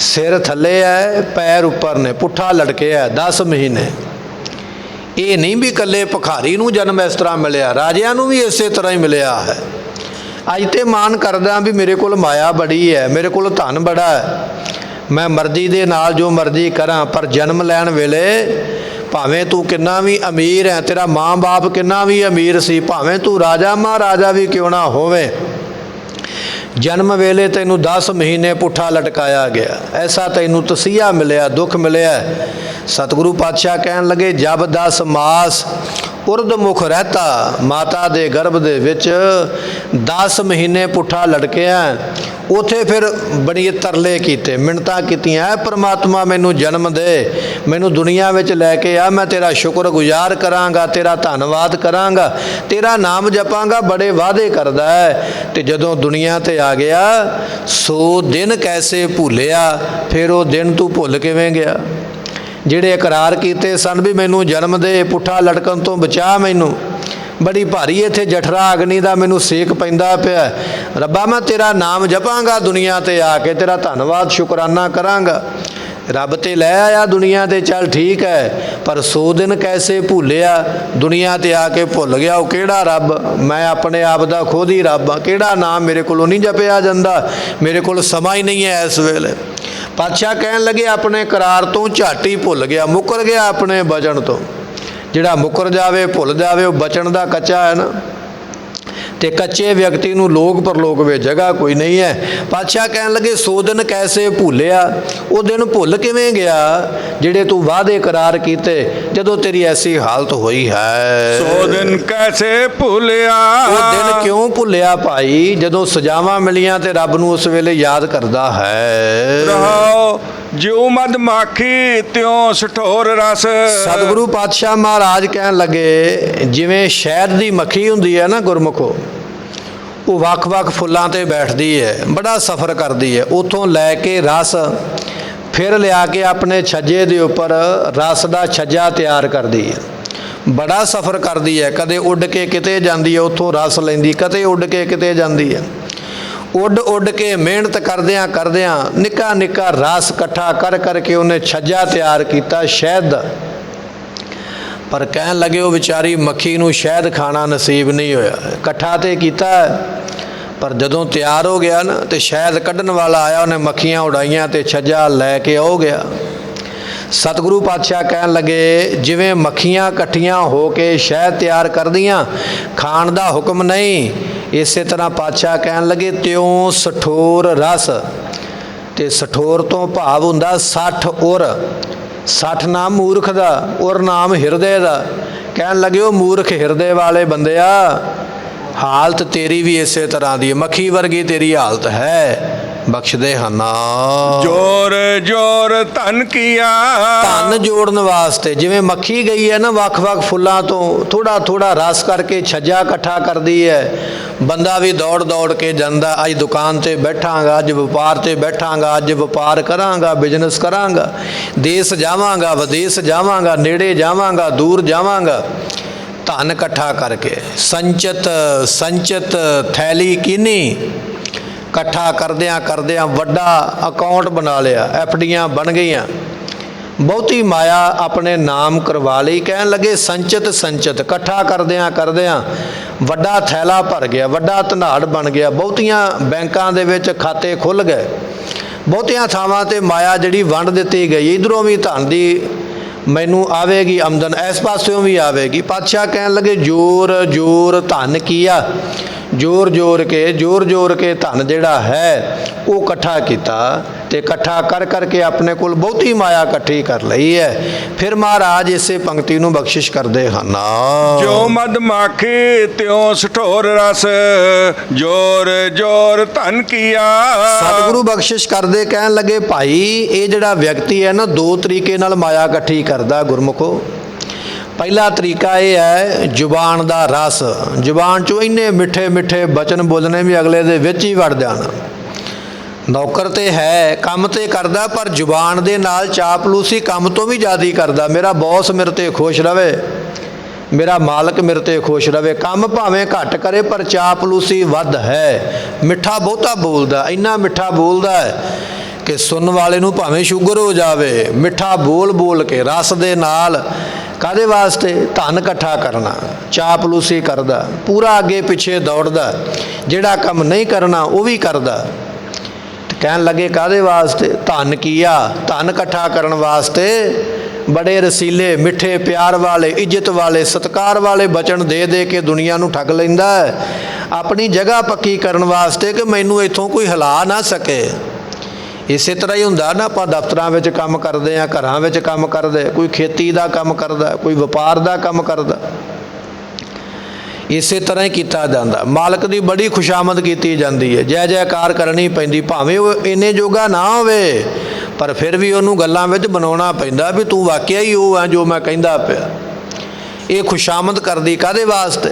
[SPEAKER 2] ਸਿਰ ਥੱਲੇ ਹੈ, ਪੈਰ ਉੱਪਰ ਨੇ, ਪੁੱਠਾ ਲਟਕਿਆ 10 ਮਹੀਨੇ। ਇਹ ਨਹੀਂ ਵੀ ਇਕੱਲੇ ਭਿਖਾਰੀ ਨੂੰ ਜਨਮ ਇਸ ਤਰ੍ਹਾਂ ਮਿਲਿਆ, ਰਾਜਿਆਂ ਨੂੰ ਵੀ ਇਸੇ ਤਰ੍ਹਾਂ ਹੀ ਮਿਲਿਆ ਹੈ। ਅੱਜ ਤੇ ਮਾਨ ਕਰਦਾ ਵੀ ਮੇਰੇ ਕੋਲ ਮਾਇਆ ਬੜੀ ਹੈ, ਮੇਰੇ ਕੋਲ ਧਨ ਬੜਾ ਹੈ, ਮੈਂ ਮਰਜ਼ੀ ਦੇ ਨਾਲ ਜੋ ਮਰਜ਼ੀ ਕਰਾਂ। ਪਰ ਜਨਮ ਲੈਣ ਵੇਲੇ ਭਾਵੇਂ ਤੂੰ ਕਿੰਨਾ ਵੀ ਅਮੀਰ ਹੈ, ਤੇਰਾ ਮਾਂ-ਬਾਪ ਕਿੰਨਾ ਵੀ ਅਮੀਰ ਸੀ, ਭਾਵੇਂ ਤੂੰ ਰਾਜਾ ਮਹਾਰਾਜਾ ਵੀ ਕਿਉਂ ਨਾ ਹੋਵੇ, ਜਨਮ ਵੇਲੇ ਤੈਨੂੰ 10 ਮਹੀਨੇ ਪੁੱਠਾ ਲਟਕਾਇਆ ਗਿਆ। ਐਸਾ ਤੈਨੂੰ ਤਸੀਹਾ ਮਿਲਿਆ, ਦੁੱਖ ਮਿਲਿਆ। ਸਤਿਗੁਰੂ ਪਾਤਸ਼ਾਹ ਕਹਿਣ ਲੱਗੇ, ਜਬ 10 ਮਾਸ ਉਰਦ ਮੁਖ ਰਹਤਾ, ਮਾਤਾ ਦੇ ਗਰਭ ਦੇ ਵਿੱਚ 10 ਮਹੀਨੇ ਪੁੱਠਾ ਲਟਕਿਆ। ਉੱਥੇ ਫਿਰ ਬੜੀ ਤਰਲੇ ਕੀਤੇ, ਮਿੰਨਤਾਂ ਕੀਤੀਆਂ, ਪਰਮਾਤਮਾ ਮੈਨੂੰ ਜਨਮ ਦੇ, ਮੈਨੂੰ ਦੁਨੀਆ ਵਿੱਚ ਲੈ ਕੇ ਆ, ਮੈਂ ਤੇਰਾ ਸ਼ੁਕਰਗੁਜ਼ਾਰ ਕਰਾਂਗਾ, ਤੇਰਾ ਧੰਨਵਾਦ ਕਰਾਂਗਾ, ਤੇਰਾ ਨਾਮ ਜਪਾਂਗਾ। ਬੜੇ ਵਾਅਦੇ ਕਰਦਾ ਹੈ। ਤੇ ਜਦੋਂ ਦੁਨੀਆ ਤੇ ਆ ਗਿਆ, 100 ਦਿਨ ਕੈਸੇ ਭੁੱਲਿਆ। ਫਿਰ ਉਹ ਦਿਨ ਤੂੰ ਭੁੱਲ ਕਿਵੇਂ ਗਿਆ? ਜਿਹੜੇ ਇਕਰਾਰ ਕੀਤੇ ਸਨ ਵੀ ਮੈਨੂੰ ਜਨਮ ਦੇ, ਪੁੱਠਾ ਲਟਕਣ ਤੋਂ ਬਚਾ ਮੈਨੂੰ, ਬੜੀ ਭਾਰੀ ਇੱਥੇ ਜਠਰਾ ਅਗਨੀ ਦਾ ਮੈਨੂੰ ਸੇਕ ਪੈਂਦਾ ਪਿਆ, ਰੱਬਾ ਮੈਂ ਤੇਰਾ ਨਾਮ ਜਪਾਂਗਾ, ਦੁਨੀਆ ਤੇ ਆ ਕੇ ਤੇਰਾ ਧੰਨਵਾਦ ਸ਼ੁਕਰਾਨਾ ਕਰਾਂਗਾ। ਰੱਬ ਤੇ ਲੈ ਆਇਆ ਦੁਨੀਆ ਤੇ, ਚੱਲ ਠੀਕ ਹੈ, ਪਰ 100 ਦਿਨ ਕੈਸੇ ਭੁੱਲਿਆ? ਦੁਨੀਆ ਤੇ ਆ ਕੇ ਭੁੱਲ ਗਿਆ ਉਹ ਕਿਹੜਾ ਰੱਬ? ਮੈਂ ਆਪਣੇ ਆਪ ਦਾ ਖੁਦ ਹੀ ਰੱਬ ਹਾਂ, ਕਿਹੜਾ ਨਾਮ ਮੇਰੇ ਕੋਲੋਂ ਨਹੀਂ ਜਪਿਆ ਜਾਂਦਾ, ਮੇਰੇ ਕੋਲ ਸਮਾਂ ਹੀ ਨਹੀਂ ਹੈ ਇਸ ਵੇਲੇ। ਪਾਤਸ਼ਾਹ ਕਹਿਣ ਲੱਗੇ, ਆਪਣੇ ਕਰਾਰ ਤੋਂ ਝੱਟ ਹੀ ਭੁੱਲ ਗਿਆ, ਮੁੱਕਰ ਗਿਆ ਆਪਣੇ ਬਚਨ ਤੋਂ। ਜਿਹੜਾ ਮੁੱਕਰ ਜਾਵੇ, ਭੁੱਲ ਜਾਵੇ, ਉਹ ਬਚਨ ਦਾ ਕੱਚਾ ਹੈ ਨਾ। ਤੇ ਕੱਚੇ ਵਿਅਕਤੀ ਨੂੰ ਲੋਕ ਪਰਲੋਕ ਵਿੱਚ ਜਗ੍ਹਾ ਕੋਈ ਨਹੀਂ ਹੈ। ਪਾਤਸ਼ਾਹ ਕਹਿਣ ਲੱਗੇ, 100 ਦਿਨ ਕੈਸੇ ਭੁੱਲਿਆ? ਉਹ ਦਿਨ ਭੁੱਲ ਕਿਵੇਂ ਗਿਆ ਜਿਹੜੇ ਤੂੰ ਵਾਅਦੇ ਕਰਾਰ ਕੀਤੇ, ਜਦੋਂ ਤੇਰੀ ਐਸੀ ਹਾਲਤ ਹੋਈ ਹੈ?
[SPEAKER 3] 100 ਦਿਨ ਕੈਸੇ ਭੁੱਲਿਆ?
[SPEAKER 2] ਉਹ ਦਿਨ ਕਿਉਂ ਭੁੱਲਿਆ ਭਾਈ? ਜਦੋਂ ਸਜ਼ਾਵਾਂ ਮਿਲੀਆਂ ਤੇ ਰੱਬ ਨੂੰ ਉਸ ਵੇਲੇ ਯਾਦ ਕਰਦਾ ਹੈ।
[SPEAKER 3] ਰਹਾਓ ਜਿਉ ਮਦ ਮਾਖੀ ਤਿਉ ਸਠੋਰ ਰਸ।
[SPEAKER 2] ਸਤਿਗੁਰੂ ਪਾਤਸ਼ਾਹ ਮਹਾਰਾਜ ਕਹਿਣ ਲੱਗੇ, ਜਿਵੇਂ ਸ਼ਹਿਦ ਦੀ ਮੱਖੀ ਹੁੰਦੀ ਹੈ ਨਾ ਗੁਰਮੁਖੋ, ਉਹ ਵੱਖ-ਵੱਖ ਫੁੱਲਾਂ ਤੇ ਬੈਠਦੀ ਹੈ, ਬੜਾ ਸਫ਼ਰ ਕਰਦੀ ਹੈ, ਉੱਥੋਂ ਲੈ ਕੇ ਰਸ ਫਿਰ ਲਿਆ ਕੇ ਆਪਣੇ ਛੱਜੇ ਦੇ ਉੱਪਰ ਰਸ ਦਾ ਛੱਜਾ ਤਿਆਰ ਕਰਦੀ ਹੈ। ਬੜਾ ਸਫ਼ਰ ਕਰਦੀ ਹੈ, ਕਦੇ ਉੱਡ ਕੇ ਕਿਤੇ ਜਾਂਦੀ ਹੈ, ਉੱਥੋਂ ਰਸ ਲੈਂਦੀ, ਕਦੇ ਉੱਡ ਕੇ ਕਿਤੇ ਜਾਂਦੀ ਹੈ। ਉੱਡ ਕੇ ਮਿਹਨਤ ਕਰਦਿਆਂ ਕਰਦਿਆਂ ਨਿੱਕਾ ਨਿੱਕਾ ਰਸ ਇਕੱਠਾ ਕਰ ਕਰਕੇ ਉਹਨੇ ਛੱਜਾ ਤਿਆਰ ਕੀਤਾ ਸ਼ਹਿਦ ਦਾ। ਪਰ ਕਹਿਣ ਲੱਗੇ, ਉਹ ਵਿਚਾਰੀ ਮੱਖੀ ਨੂੰ ਸ਼ਹਿਦ ਖਾਣਾ ਨਸੀਬ ਨਹੀਂ ਹੋਇਆ। ਇਕੱਠਾ ਤੇ ਕੀਤਾ, ਪਰ ਜਦੋਂ ਤਿਆਰ ਹੋ ਗਿਆ ਨਾ ਤੇ ਸ਼ਹਿਦ ਕੱਢਣ ਵਾਲਾ ਆਇਆ, ਉਹਨੇ ਮੱਖੀਆਂ ਉਡਾਈਆਂ ਤੇ ਛੱਜਾ ਲੈ ਕੇ ਹੋ ਗਿਆ। ਸਤਿਗੁਰੂ ਪਾਤਸ਼ਾਹ ਕਹਿਣ ਲੱਗੇ, ਜਿਵੇਂ ਮੱਖੀਆਂ ਇਕੱਠੀਆਂ ਹੋ ਕੇ ਸ਼ਹਿਦ ਤਿਆਰ ਕਰਦੀਆਂ, ਖਾਣ ਦਾ ਹੁਕਮ ਨਹੀਂ, ਇਸੇ ਤਰ੍ਹਾਂ ਪਾਤਸ਼ਾਹ ਕਹਿਣ ਲੱਗੇ, ਤਿਉ ਸਠੋਰ ਰਸ। ਤੇ ਸਠੋਰ ਤੋਂ ਭਾਵ ਹੁੰਦਾ 60 ਉਰ। 60 ਨਾਮ ਮੂਰਖ ਦਾ, ਉਰ ਨਾਮ ਹਿਰਦੇ ਦਾ। ਕਹਿਣ ਲੱਗੇ, ਉਹ ਮੂਰਖ ਹਿਰਦੇ ਵਾਲੇ ਬੰਦਿਆ, ਹਾਲਤ ਤੇਰੀ ਵੀ ਇਸੇ ਤਰ੍ਹਾਂ ਦੀ ਹੈ, ਮੱਖੀ ਵਰਗੀ ਤੇਰੀ ਹਾਲਤ ਹੈ, ਬਖਸ਼ਦੇ ਹਨ।
[SPEAKER 3] ਜੋਰ ਜੋਰ ਧਨ ਕੀਆ।
[SPEAKER 2] ਧਨ ਜੋੜਨ ਵਾਸਤੇ ਜਿਵੇਂ ਮੱਖੀ ਗਈ ਹੈ ਨਾ ਵੱਖ-ਵੱਖ ਫੁੱਲਾਂ ਤੋਂ ਥੋੜਾ ਥੋੜਾ ਰਸ ਕਰਕੇ ਛੱਜਾ ਇਕੱਠਾ ਕਰਦੀ ਹੈ, ਬੰਦਾ ਵੀ ਦੌੜ ਦੌੜ ਕੇ ਜਾਂਦਾ, ਅੱਜ ਦੁਕਾਨ ਤੇ ਬੈਠਾਂਗਾ, ਅੱਜ ਵਪਾਰ ਤੇ ਬੈਠਾਂਗਾ, ਅੱਜ ਵਪਾਰ ਕਰਾਂਗਾ, ਬਿਜ਼ਨਸ ਕਰਾਂਗਾ, ਦੇਸ਼ ਜਾਵਾਂਗਾ, ਵਿਦੇਸ਼ ਜਾਵਾਂਗਾ, ਨੇੜੇ ਜਾਵਾਂਗਾ, ਦੂਰ ਜਾਵਾਂਗਾ, ਧਨ ਇਕੱਠਾ ਕਰਕੇ ਸੰਚਿਤ ਸੰਚਿਤ ਥੈਲੀ ਕੀਨੀ ਇਕੱਠਾ ਕਰਦਿਆਂ ਕਰਦਿਆਂ ਵੱਡਾ ਅਕਾਊਂਟ ਬਣਾ ਲਿਆ, ਐਫਡੀਆਂ ਬਣ ਗਈਆਂ, ਬਹੁਤੀ ਮਾਇਆ ਆਪਣੇ ਨਾਮ ਕਰਵਾ ਲਈ। ਕਹਿਣ ਲੱਗੇ ਸੰਚਿਤ ਸੰਚਿਤ ਇਕੱਠਾ ਕਰਦਿਆਂ ਕਰਦਿਆਂ ਵੱਡਾ ਥੈਲਾ ਭਰ ਗਿਆ, ਵੱਡਾ ਧਨਾੜ ਬਣ ਗਿਆ, ਬਹੁਤੀਆਂ ਬੈਂਕਾਂ ਦੇ ਵਿੱਚ ਖਾਤੇ ਖੁੱਲ੍ਹ ਗਏ, ਬਹੁਤੀਆਂ ਥਾਵਾਂ 'ਤੇ ਮਾਇਆ ਜਿਹੜੀ ਵੰਡ ਦਿੱਤੀ ਗਈ, ਇੱਧਰੋਂ ਵੀ ਧਨ ਦੀ ਮੈਨੂੰ ਆਵੇਗੀ ਆਮਦਨ, ਇਸ ਪਾਸਿਓਂ ਵੀ ਆਵੇਗੀ। ਪਾਤਸ਼ਾਹ ਕਹਿਣ ਲੱਗੇ ਜੋਰ ਜੋਰ ਧਨ ਕੀਆ, ਜੋਰ ਜੋਰ ਕੇ ਧਨ ਜਿਹੜਾ ਹੈ ਉਹ ਇਕੱਠਾ ਕੀਤਾ ਤੇ ਇਕੱਠਾ ਕਰ ਕਰਕੇ ਆਪਣੇ ਕੋਲ ਬਹੁਤੀ ਮਾਇਆ ਇਕੱਠੀ ਕਰ ਲਈ ਹੈ। ਫਿਰ ਮਹਾਰਾਜ ਇਸੇ ਪੰਕਤੀ ਨੂੰ ਬਖਸ਼ਿਸ਼ ਕਰਦੇ ਹਨ।
[SPEAKER 3] ਜੋ ਮਦ ਮਾਖੀ ਤਿਉ ਸਠੋਰ ਰਸ, ਜੋਰ ਜੋਰ ਧਨ ਕੀਆ।
[SPEAKER 2] ਸਤਿਗੁਰੂ ਬਖਸ਼ਿਸ਼ ਕਰਦੇ ਕਹਿਣ ਲੱਗੇ ਭਾਈ ਇਹ ਜਿਹੜਾ ਵਿਅਕਤੀ ਹੈ ਨਾ ਦੋ ਤਰੀਕੇ ਨਾਲ ਮਾਇਆ ਇਕੱਠੀ ਕਰਦਾ ਗੁਰਮੁਖੋ। ਪਹਿਲਾ ਤਰੀਕਾ ਇਹ ਹੈ ਜ਼ੁਬਾਨ ਦਾ ਰਸ, ਜ਼ੁਬਾਨ 'ਚੋਂ ਇੰਨੇ ਮਿੱਠੇ ਮਿੱਠੇ ਬਚਨ ਬੋਲਣੇ ਵੀ ਅਗਲੇ ਦੇ ਵਿੱਚ ਹੀ ਵੜ ਜਾਣ। ਨੌਕਰ ਤੇ ਹੈ, ਕੰਮ ਤੇ ਕਰਦਾ, ਪਰ ਜ਼ੁਬਾਨ ਦੇ ਨਾਲ ਚਾਪਲੂਸੀ ਕੰਮ ਤੋਂ ਵੀ ਜ਼ਿਆਦਾ ਕਰਦਾ। ਮੇਰਾ ਬੌਸ ਮੇਰੇ ਤੇ ਖੁਸ਼ ਰਵੇ, ਮੇਰਾ ਮਾਲਕ ਮੇਰੇ ਤੇ ਖੁਸ਼ ਰਵੇ, ਕੰਮ ਭਾਵੇਂ ਘੱਟ ਕਰੇ ਪਰ ਚਾਪਲੂਸੀ ਵੱਧ ਹੈ। ਮਿੱਠਾ ਬਹੁਤਾ ਬੋਲਦਾ, ਇੰਨਾ ਮਿੱਠਾ ਬੋਲਦਾ ਹੈ ਕਿ ਸੁਣਨ ਵਾਲੇ ਨੂੰ ਭਾਵੇਂ ਸ਼ੂਗਰ ਹੋ ਜਾਵੇ। ਮਿੱਠਾ ਬੋਲ ਬੋਲ ਕੇ ਰਸ ਦੇ ਨਾਲ ਕਾਹਦੇ ਵਾਸਤੇ? ਧਨ ਇਕੱਠਾ ਕਰਨਾ। ਚਾਪਲੂਸੀ ਕਰਦਾ, ਪੂਰਾ ਅੱਗੇ ਪਿੱਛੇ ਦੌੜਦਾ, ਜਿਹੜਾ ਕੰਮ ਨਹੀਂ ਕਰਨਾ ਉਹ ਵੀ ਕਰਦਾ। ਕਹਿਣ ਲੱਗੇ ਕਾਹਦੇ ਵਾਸਤੇ? ਧਨ ਕੀਆ, ਧਨ ਇਕੱਠਾ ਕਰਨ ਵਾਸਤੇ। ਬੜੇ ਰਸੀਲੇ ਮਿੱਠੇ ਪਿਆਰ ਵਾਲੇ ਇੱਜ਼ਤ ਵਾਲੇ ਸਤਿਕਾਰ ਵਾਲੇ ਬਚਨ ਦੇ ਦੇ ਕੇ ਦੁਨੀਆ ਨੂੰ ਠੱਗ ਲੈਂਦਾ ਹੈ, ਆਪਣੀ ਜਗ੍ਹਾ ਪੱਕੀ ਕਰਨ ਵਾਸਤੇ ਕਿ ਮੈਨੂੰ ਇੱਥੋਂ ਕੋਈ ਹਿਲਾ ਨਾ ਸਕੇ। ਇਸੇ ਤਰ੍ਹਾਂ ਹੀ ਹੁੰਦਾ ਨਾ, ਆਪਾਂ ਦਫ਼ਤਰਾਂ ਵਿੱਚ ਕੰਮ ਕਰਦੇ ਹਾਂ, ਘਰਾਂ ਵਿੱਚ ਕੰਮ ਕਰਦੇ, ਕੋਈ ਖੇਤੀ ਦਾ ਕੰਮ ਕਰਦਾ, ਕੋਈ ਵਪਾਰ ਦਾ ਕੰਮ ਕਰਦਾ, ਇਸੇ ਤਰ੍ਹਾਂ ਹੀ ਕੀਤਾ ਜਾਂਦਾ। ਮਾਲਕ ਦੀ ਬੜੀ ਖੁਸ਼ਾਮਦ ਕੀਤੀ ਜਾਂਦੀ ਹੈ, ਜੈ ਜੈਕਾਰ ਕਰਨੀ ਪੈਂਦੀ, ਭਾਵੇਂ ਉਹ ਇੰਨੇ ਜੋਗਾ ਨਾ ਹੋਵੇ ਪਰ ਫਿਰ ਵੀ ਉਹਨੂੰ ਗੱਲਾਂ ਵਿੱਚ ਬਣਾਉਣਾ ਪੈਂਦਾ ਵੀ ਤੂੰ ਵਾਕਿਆ ਹੀ ਉਹ ਹੈ ਜੋ ਮੈਂ ਕਹਿੰਦਾ ਪਿਆ। ਇਹ ਖੁਸ਼ਾਮਦ ਕਰਦੀ ਕਾਹਦੇ ਵਾਸਤੇ?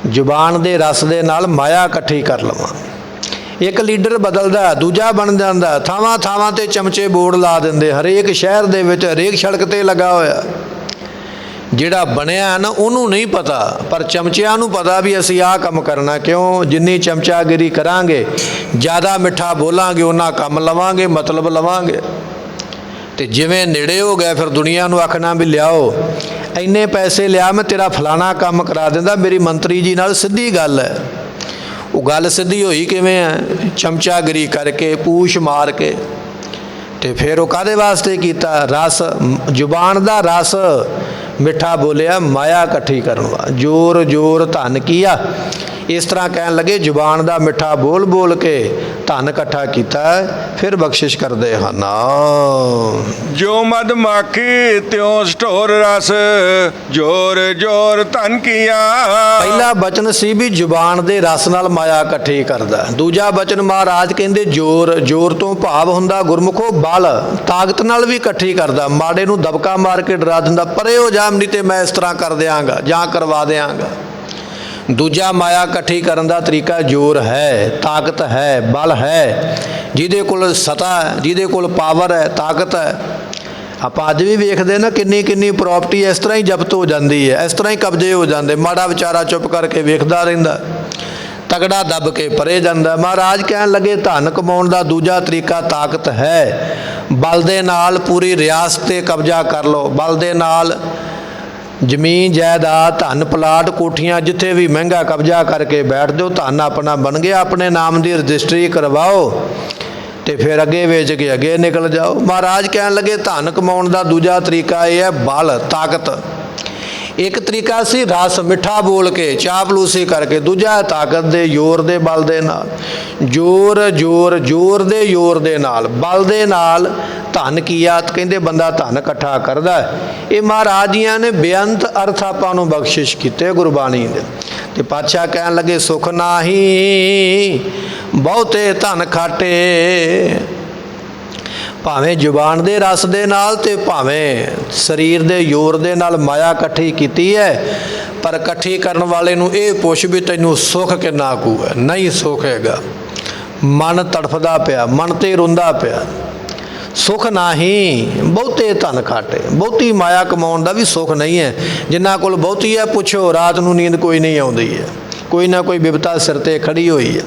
[SPEAKER 2] ਜ਼ੁਬਾਨ ਦੇ ਰਸ ਦੇ ਨਾਲ ਮਾਇਆ ਇਕੱਠੀ ਕਰ ਲਵਾਂ। ਇੱਕ ਲੀਡਰ ਬਦਲਦਾ ਦੂਜਾ ਬਣ ਜਾਂਦਾ, ਥਾਵਾਂ ਥਾਵਾਂ 'ਤੇ ਚਮਚੇ ਬੋਰਡ ਲਾ ਦਿੰਦੇ, ਹਰੇਕ ਸ਼ਹਿਰ ਦੇ ਵਿੱਚ ਹਰੇਕ ਸੜਕ 'ਤੇ ਲੱਗਾ ਹੋਇਆ। ਜਿਹੜਾ ਬਣਿਆ ਨਾ ਉਹਨੂੰ ਨਹੀਂ ਪਤਾ, ਪਰ ਚਮਚਿਆਂ ਨੂੰ ਪਤਾ ਵੀ ਅਸੀਂ ਆਹ ਕੰਮ ਕਰਨਾ। ਕਿਉਂ? ਜਿੰਨੀ ਚਮਚਾਗਿਰੀ ਕਰਾਂਗੇ, ਜ਼ਿਆਦਾ ਮਿੱਠਾ ਬੋਲਾਂਗੇ, ਉਹਨਾਂ ਕੰਮ ਲਵਾਂਗੇ, ਮਤਲਬ ਲਵਾਂਗੇ। ਤੇ ਜਿਵੇਂ ਨੇੜੇ ਹੋ ਗਏ ਫਿਰ ਦੁਨੀਆ ਨੂੰ ਆਖਣਾ ਵੀ ਲਿਆਓ ਇੰਨੇ ਪੈਸੇ ਲਿਆ, ਮੈਂ ਤੇਰਾ ਫਲਾਣਾ ਕੰਮ ਕਰਾ ਦਿੰਦਾ। ਮੇਰੀ ਮੰਤਰੀ ਜੀ ਨਾਲ ਸਿੱਧੀ ਗੱਲ ਹੈ। ਉਹ ਗੱਲ ਸਿੱਧੀ ਹੋਈ ਕਿਵੇਂ ਹੈ? ਚਮਚਾਗਿਰੀ ਕਰਕੇ, ਪੂਛ ਮਾਰ ਕੇ। ਤੇ ਫਿਰ ਉਹ ਕਾਹਦੇ ਵਾਸਤੇ ਕੀਤਾ? ਰਸ, ਜ਼ੁਬਾਨ ਦਾ ਰਸ ਮਿੱਠਾ ਬੋਲਿਆ, ਮਾਇਆ ਇਕੱਠੀ ਕਰਨ ਵਾਲਾ। ਜੋਰ ਜੋਰ ਧਨ ਕੀਆ। ਇਸ ਤਰ੍ਹਾਂ ਕਹਿਣ ਲੱਗੇ ਜ਼ੁਬਾਨ ਦਾ ਮਿੱਠਾ ਬੋਲ ਬੋਲ ਕੇ ਧਨ ਇਕੱਠਾ ਕੀਤਾ, ਫਿਰ ਬਖਸ਼ਿਸ਼ ਕਰਦੇ ਹਨ।
[SPEAKER 3] ਜੋ ਮਦ ਮਾਖੀ ਤਿਉ ਸਠੋਰ ਰਸ, ਜੋਰ ਜੋਰ ਧਨ ਕੀਆ।
[SPEAKER 2] ਪਹਿਲਾ ਬਚਨ ਸੀ ਵੀ ਜ਼ੁਬਾਨ ਦੇ ਰਸ ਨਾਲ ਮਾਇਆ ਇਕੱਠੀ ਕਰਦਾ। ਦੂਜਾ ਬਚਨ ਮਹਾਰਾਜ ਕਹਿੰਦੇ ਜੋਰ, ਜੋਰ ਤੋਂ ਭਾਵ ਹੁੰਦਾ ਗੁਰਮੁਖੋ ਬਲ, ਤਾਕਤ ਨਾਲ ਵੀ ਇਕੱਠੀ ਕਰਦਾ। ਮਾੜੇ ਨੂੰ ਦਬਕਾ ਮਾਰ ਕੇ ਡਰਾ ਦਿੰਦਾ, ਪਰੇ ਹੋ ਜਾ ਨਹੀਂ ਤੇ ਮੈਂ ਇਸ ਤਰ੍ਹਾਂ ਕਰ ਦਿਆਂਗਾ ਜਾਂ ਕਰਵਾ ਦਿਆਂਗਾ। ਦੂਜਾ ਮਾਇਆ ਇਕੱਠੀ ਕਰਨ ਦਾ ਤਰੀਕਾ ਜ਼ੋਰ ਹੈ, ਤਾਕਤ ਹੈ, ਬਲ ਹੈ। ਜਿਹਦੇ ਕੋਲ ਸਤਾ ਹੈ, ਜਿਹਦੇ ਕੋਲ ਪਾਵਰ ਹੈ, ਤਾਕਤ ਹੈ। ਆਪਾਂ ਅੱਜ ਵੀ ਵੇਖਦੇ ਨਾ ਕਿੰਨੀ ਕਿੰਨੀ ਪ੍ਰਾਪਰਟੀ ਇਸ ਤਰ੍ਹਾਂ ਹੀ ਜ਼ਬਤ ਹੋ ਜਾਂਦੀ ਹੈ, ਇਸ ਤਰ੍ਹਾਂ ਹੀ ਕਬਜ਼ੇ ਹੋ ਜਾਂਦੇ। ਮਾੜਾ ਵਿਚਾਰਾ ਚੁੱਪ ਕਰਕੇ ਵੇਖਦਾ ਰਹਿੰਦਾ, ਤਗੜਾ ਦੱਬ ਕੇ ਪਰੇ ਜਾਂਦਾ। ਮਹਾਰਾਜ ਕਹਿਣ ਲੱਗੇ ਧਨ ਕਮਾਉਣ ਦਾ ਦੂਜਾ ਤਰੀਕਾ ਤਾਕਤ ਹੈ। ਬਲ ਦੇ ਨਾਲ ਪੂਰੀ ਰਿਆਸਤ 'ਤੇ ਕਬਜ਼ਾ ਕਰ ਲਓ, ਬਲ ਦੇ ਨਾਲ ਜ਼ਮੀਨ ਜਾਇਦਾਦ, ਧਨ ਪਲਾਟ, ਕੋਠੀਆਂ, ਜਿੱਥੇ ਵੀ ਮਹਿੰਗਾ ਕਬਜ਼ਾ ਕਰਕੇ ਬੈਠ ਜਾਓ। ਧਨ ਆਪਣਾ ਬਣ ਗਿਆ, ਆਪਣੇ ਨਾਮ ਦੀ ਰਜਿਸਟਰੀ ਕਰਵਾਓ ਤੇ ਫਿਰ ਅੱਗੇ ਵੇਚ ਕੇ ਅੱਗੇ ਨਿਕਲ ਜਾਓ। ਮਹਾਰਾਜ ਕਹਿਣ ਲੱਗੇ ਧਨ ਕਮਾਉਣ ਦਾ ਦੂਜਾ ਤਰੀਕਾ ਇਹ ਹੈ ਬਲ, ਤਾਕਤ। ਇੱਕ ਤਰੀਕਾ ਸੀ ਰਸ, ਮਿੱਠਾ ਬੋਲ ਕੇ, ਚਾਪਲੂਸੀ ਕਰਕੇ। ਦੂਜਾ ਤਾਕਤ ਦੇ ਜ਼ੋਰ ਦੇ ਬਲ ਦੇ ਨਾਲ। ਜ਼ੋਰ ਜ਼ੋਰ, ਜ਼ੋਰ ਦੇ ਜ਼ੋਰ ਦੇ ਨਾਲ, ਬਲ ਦੇ ਨਾਲ ਧਨ ਕੀਆ। ਕਹਿੰਦੇ ਬੰਦਾ ਧਨ ਇਕੱਠਾ ਕਰਦਾ। ਇਹ ਮਹਾਰਾਜ ਜੀਆਂ ਨੇ ਬੇਅੰਤ ਅਰਥ ਆਪਾਂ ਨੂੰ ਬਖਸ਼ਿਸ਼ ਕੀਤੇ ਗੁਰਬਾਣੀ ਦੇ। ਤੇ ਪਾਤਸ਼ਾਹ ਕਹਿਣ ਲੱਗੇ ਸੁਖ ਨਾਹੀ ਬਹੁਤੇ ਧਨ ਖਾਟੇ। ਭਾਵੇਂ ਜ਼ੁਬਾਨ ਦੇ ਰਸ ਦੇ ਨਾਲ ਤੇ ਭਾਵੇਂ ਸਰੀਰ ਦੇ ਜ਼ੋਰ ਦੇ ਨਾਲ ਮਾਇਆ ਇਕੱਠੀ ਕੀਤੀ ਹੈ, ਪਰ ਇਕੱਠੀ ਕਰਨ ਵਾਲੇ ਨੂੰ ਇਹ ਪੁੱਛ ਵੀ ਤੈਨੂੰ ਸੁੱਖ ਕਿੰਨਾ ਕੁ ਹੈ। ਨਹੀਂ ਸੁੱਖ ਹੈਗਾ, ਮਨ ਤੜਫਦਾ ਪਿਆ, ਮਨ ਤੇ ਰੋਂਦਾ ਪਿਆ। ਸੁੱਖ ਨਾਹੀ ਬਹੁਤੇ ਧਨ ਖਾਟੇ, ਬਹੁਤੀ ਮਾਇਆ ਕਮਾਉਣ ਦਾ ਵੀ ਸੁੱਖ ਨਹੀਂ ਹੈ। ਜਿਨ੍ਹਾਂ ਕੋਲ ਬਹੁਤੀ ਹੈ ਪੁੱਛੋ ਰਾਤ ਨੂੰ ਨੀਂਦ ਕੋਈ ਨਹੀਂ ਆਉਂਦੀ ਹੈ, ਕੋਈ ਨਾ ਕੋਈ ਬਿਪਤਾ ਸਿਰ ਤੇ ਖੜੀ ਹੋਈ ਹੈ।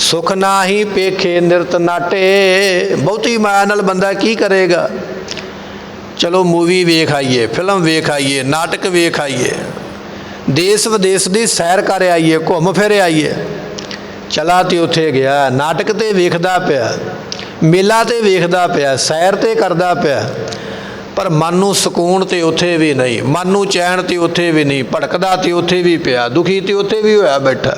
[SPEAKER 2] ਸੁਖ ਨਾਹੀ ਪੇਖੇ ਨਿਰਤ ਨਾਟੇ। ਬਹੁਤੀ ਮਾਇਆ ਨਾਲ ਬੰਦਾ ਕੀ ਕਰੇਗਾ? ਚਲੋ ਮੂਵੀ ਵੇਖ ਆਈਏ, ਫਿਲਮ ਵੇਖ ਆਈਏ, ਨਾਟਕ ਵੇਖ ਆਈਏ, ਦੇਸ਼ ਵਿਦੇਸ਼ ਦੀ ਸੈਰ ਕਰ ਆਈਏ, ਘੁੰਮ ਫਿਰ ਆਈਏ। ਚਲਾ ਤੇ ਉੱਥੇ ਗਿਆ, ਨਾਟਕ ਤੇ ਵੇਖਦਾ ਪਿਆ, ਮੇਲਾ ਤੇ ਵੇਖਦਾ ਪਿਆ, ਸੈਰ ਤੇ ਕਰਦਾ ਪਿਆ, ਪਰ ਮਨ ਨੂੰ ਸਕੂਨ ਤੇ ਉੱਥੇ ਵੀ ਨਹੀਂ, ਮਨ ਨੂੰ ਚੈਨ ਤੇ ਉੱਥੇ ਵੀ ਨਹੀਂ, ਭਟਕਦਾ ਤੇ ਉੱਥੇ ਵੀ ਪਿਆ, ਦੁਖੀ ਤੇ ਉੱਥੇ ਵੀ ਹੋਇਆ ਬੈਠਾ।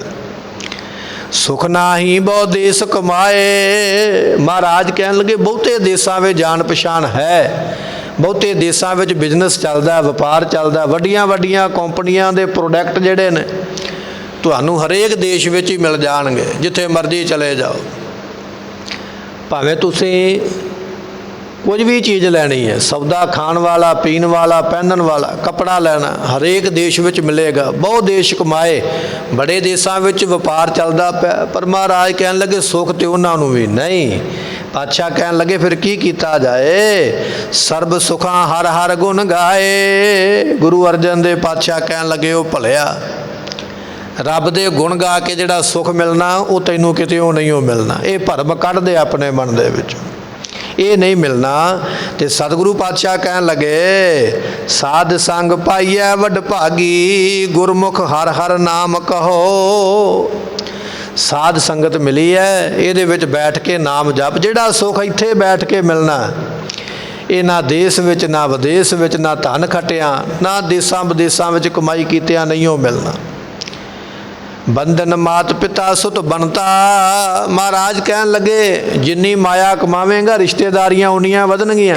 [SPEAKER 2] ਸੁਖ ਨਾਹੀ ਬਹੁ ਦੇਸ ਕਮਾਏ। ਮਹਾਰਾਜ ਕਹਿਣ ਲੱਗੇ ਬਹੁਤੇ ਦੇਸਾਂ ਵਿੱਚ ਜਾਣ ਪਛਾਣ ਹੈ, ਬਹੁਤੇ ਦੇਸਾਂ ਵਿੱਚ ਬਿਜ਼ਨਸ ਚੱਲਦਾ, ਵਪਾਰ ਚੱਲਦਾ, ਵੱਡੀਆਂ ਵੱਡੀਆਂ ਕੰਪਨੀਆਂ ਦੇ ਪ੍ਰੋਡਕਟ ਜਿਹੜੇ ਨੇ ਤੁਹਾਨੂੰ ਹਰੇਕ ਦੇਸ਼ ਵਿੱਚ ਹੀ ਮਿਲ ਜਾਣਗੇ, ਜਿੱਥੇ ਮਰਜ਼ੀ ਚਲੇ ਜਾਓ। ਭਾਵੇਂ ਤੁਸੀਂ ਕੁਝ ਵੀ ਚੀਜ਼ ਲੈਣੀ ਹੈ, ਸੌਦਾ ਖਾਣ ਵਾਲਾ, ਪੀਣ ਵਾਲਾ, ਪਹਿਨਣ ਵਾਲਾ, ਕੱਪੜਾ ਲੈਣਾ, ਹਰੇਕ ਦੇਸ਼ ਵਿੱਚ ਮਿਲੇਗਾ। ਬਹੁਤ ਦੇਸ਼ ਕਮਾਏ, ਬੜੇ ਦੇਸ਼ਾਂ ਵਿੱਚ ਵਪਾਰ ਚੱਲਦਾ ਪਿਆ, ਪਰ ਮਹਾਰਾਜ ਕਹਿਣ ਲੱਗੇ ਸੁੱਖ ਤੇ ਉਹਨਾਂ ਨੂੰ ਵੀ ਨਹੀਂ। ਪਾਤਸ਼ਾਹ ਕਹਿਣ ਲੱਗੇ ਫਿਰ ਕੀ ਕੀਤਾ ਜਾਏ? ਸਰਬ ਸੁਖਾਂ ਹਰ ਹਰ ਗੁਣ ਗਾਏ। ਗੁਰੂ ਅਰਜਨ ਦੇਵ ਪਾਤਸ਼ਾਹ ਕਹਿਣ ਲੱਗੇ ਉਹ ਭਲਿਆ, ਰੱਬ ਦੇ ਗੁਣ ਗਾ ਕੇ ਜਿਹੜਾ ਸੁੱਖ ਮਿਲਣਾ ਉਹ ਤੈਨੂੰ ਕਿਤੇ ਉਹ ਨਹੀਂ ਉਹ ਮਿਲਣਾ। ਇਹ ਭਰਮ ਕੱਢ ਦੇ ਆਪਣੇ ਮਨ ਦੇ ਵਿੱਚ, ਇਹ ਨਹੀਂ ਮਿਲਣਾ। ਤੇ ਸਤਿਗੁਰੂ ਪਾਤਸ਼ਾਹ ਕਹਿਣ ਲੱਗੇ ਸਾਧ ਸੰਗ ਪਾਈਐ ਵਡ ਭਾਗੀ, ਗੁਰਮੁਖ ਹਰ ਹਰ ਨਾਮ ਕਹੋ। ਸਾਧ ਸੰਗਤ ਮਿਲੀ ਹੈ, ਇਹਦੇ ਵਿੱਚ ਬੈਠ ਕੇ ਨਾਮ ਜਪ। ਜਿਹੜਾ ਸੁੱਖ ਇੱਥੇ ਬੈਠ ਕੇ ਮਿਲਣਾ, ਇਹ ਨਾ ਦੇਸ਼ ਵਿੱਚ, ਨਾ ਵਿਦੇਸ਼ ਵਿੱਚ, ਨਾ ਧਨ ਖਟਿਆ, ਨਾ ਦੇਸਾਂ ਵਿਦੇਸਾਂ ਵਿੱਚ ਕਮਾਈ ਕੀਤਿਆਂ ਨਹੀਂ ਉਹ ਮਿਲਣਾ। ਬੰਧਨ ਮਾਤ ਪਿਤਾ ਸੁਤ ਬਣਤਾ। ਮਹਾਰਾਜ ਕਹਿਣ ਲੱਗੇ ਜਿੰਨੀ ਮਾਇਆ ਕਮਾਵੇਂਗਾ ਰਿਸ਼ਤੇਦਾਰੀਆਂ ਉਨੀਆਂ ਵਧਣਗੀਆਂ।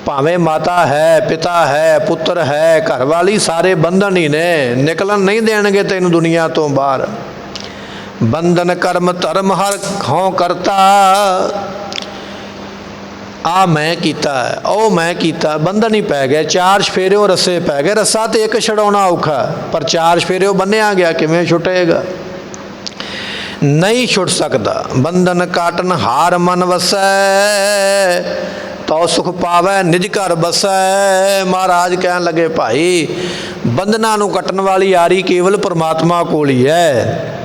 [SPEAKER 2] ਭਾਵੇਂ ਮਾਤਾ ਹੈ, ਪਿਤਾ ਹੈ, ਪੁੱਤਰ ਹੈ, ਘਰ ਵਾਲੀ, ਸਾਰੇ ਬੰਧਨ ਹੀ ਨੇ, ਨਿਕਲਣ ਨਹੀਂ ਦੇਣਗੇ ਤੈਨੂੰ ਦੁਨੀਆ ਤੋਂ ਬਾਹਰ। ਬੰਧਨ ਕਰਮ ਧਰਮ ਹਰ ਖੋਂ ਕਰਤਾ। ਆ ਮੈਂ ਕੀਤਾ, ਉਹ ਮੈਂ ਕੀਤਾ, ਬੰਧਨ ਹੀ ਪੈ ਗਿਆ। ਚਾਰ ਸਫੇਰਿਓਂ ਰੱਸੇ ਪੈ ਗਏ। ਰੱਸਾ ਤੇ ਇੱਕ ਛਡਾਉਣਾ ਔਖਾ, ਪਰ ਚਾਰ ਸਫੇਰਿਓਂ ਬੰਨਿਆ ਗਿਆ, ਕਿਵੇਂ ਛੁੱਟੇਗਾ? ਨਹੀਂ ਛੁੱਟ ਸਕਦਾ। ਬੰਧਨ ਕਾਟਨ ਹਾਰ ਮਨ ਵਸੈ, ਤਉ ਸੁਖ ਪਾਵੈ ਨਿਜ ਘਰ ਬਸੈ। ਮਹਾਰਾਜ ਕਹਿਣ ਲੱਗੇ ਭਾਈ ਬੰਧਨਾਂ ਨੂੰ ਕੱਟਣ ਵਾਲੀ ਯਾਰੀ ਕੇਵਲ ਪਰਮਾਤਮਾ ਕੋਲ ਹੀ ਹੈ।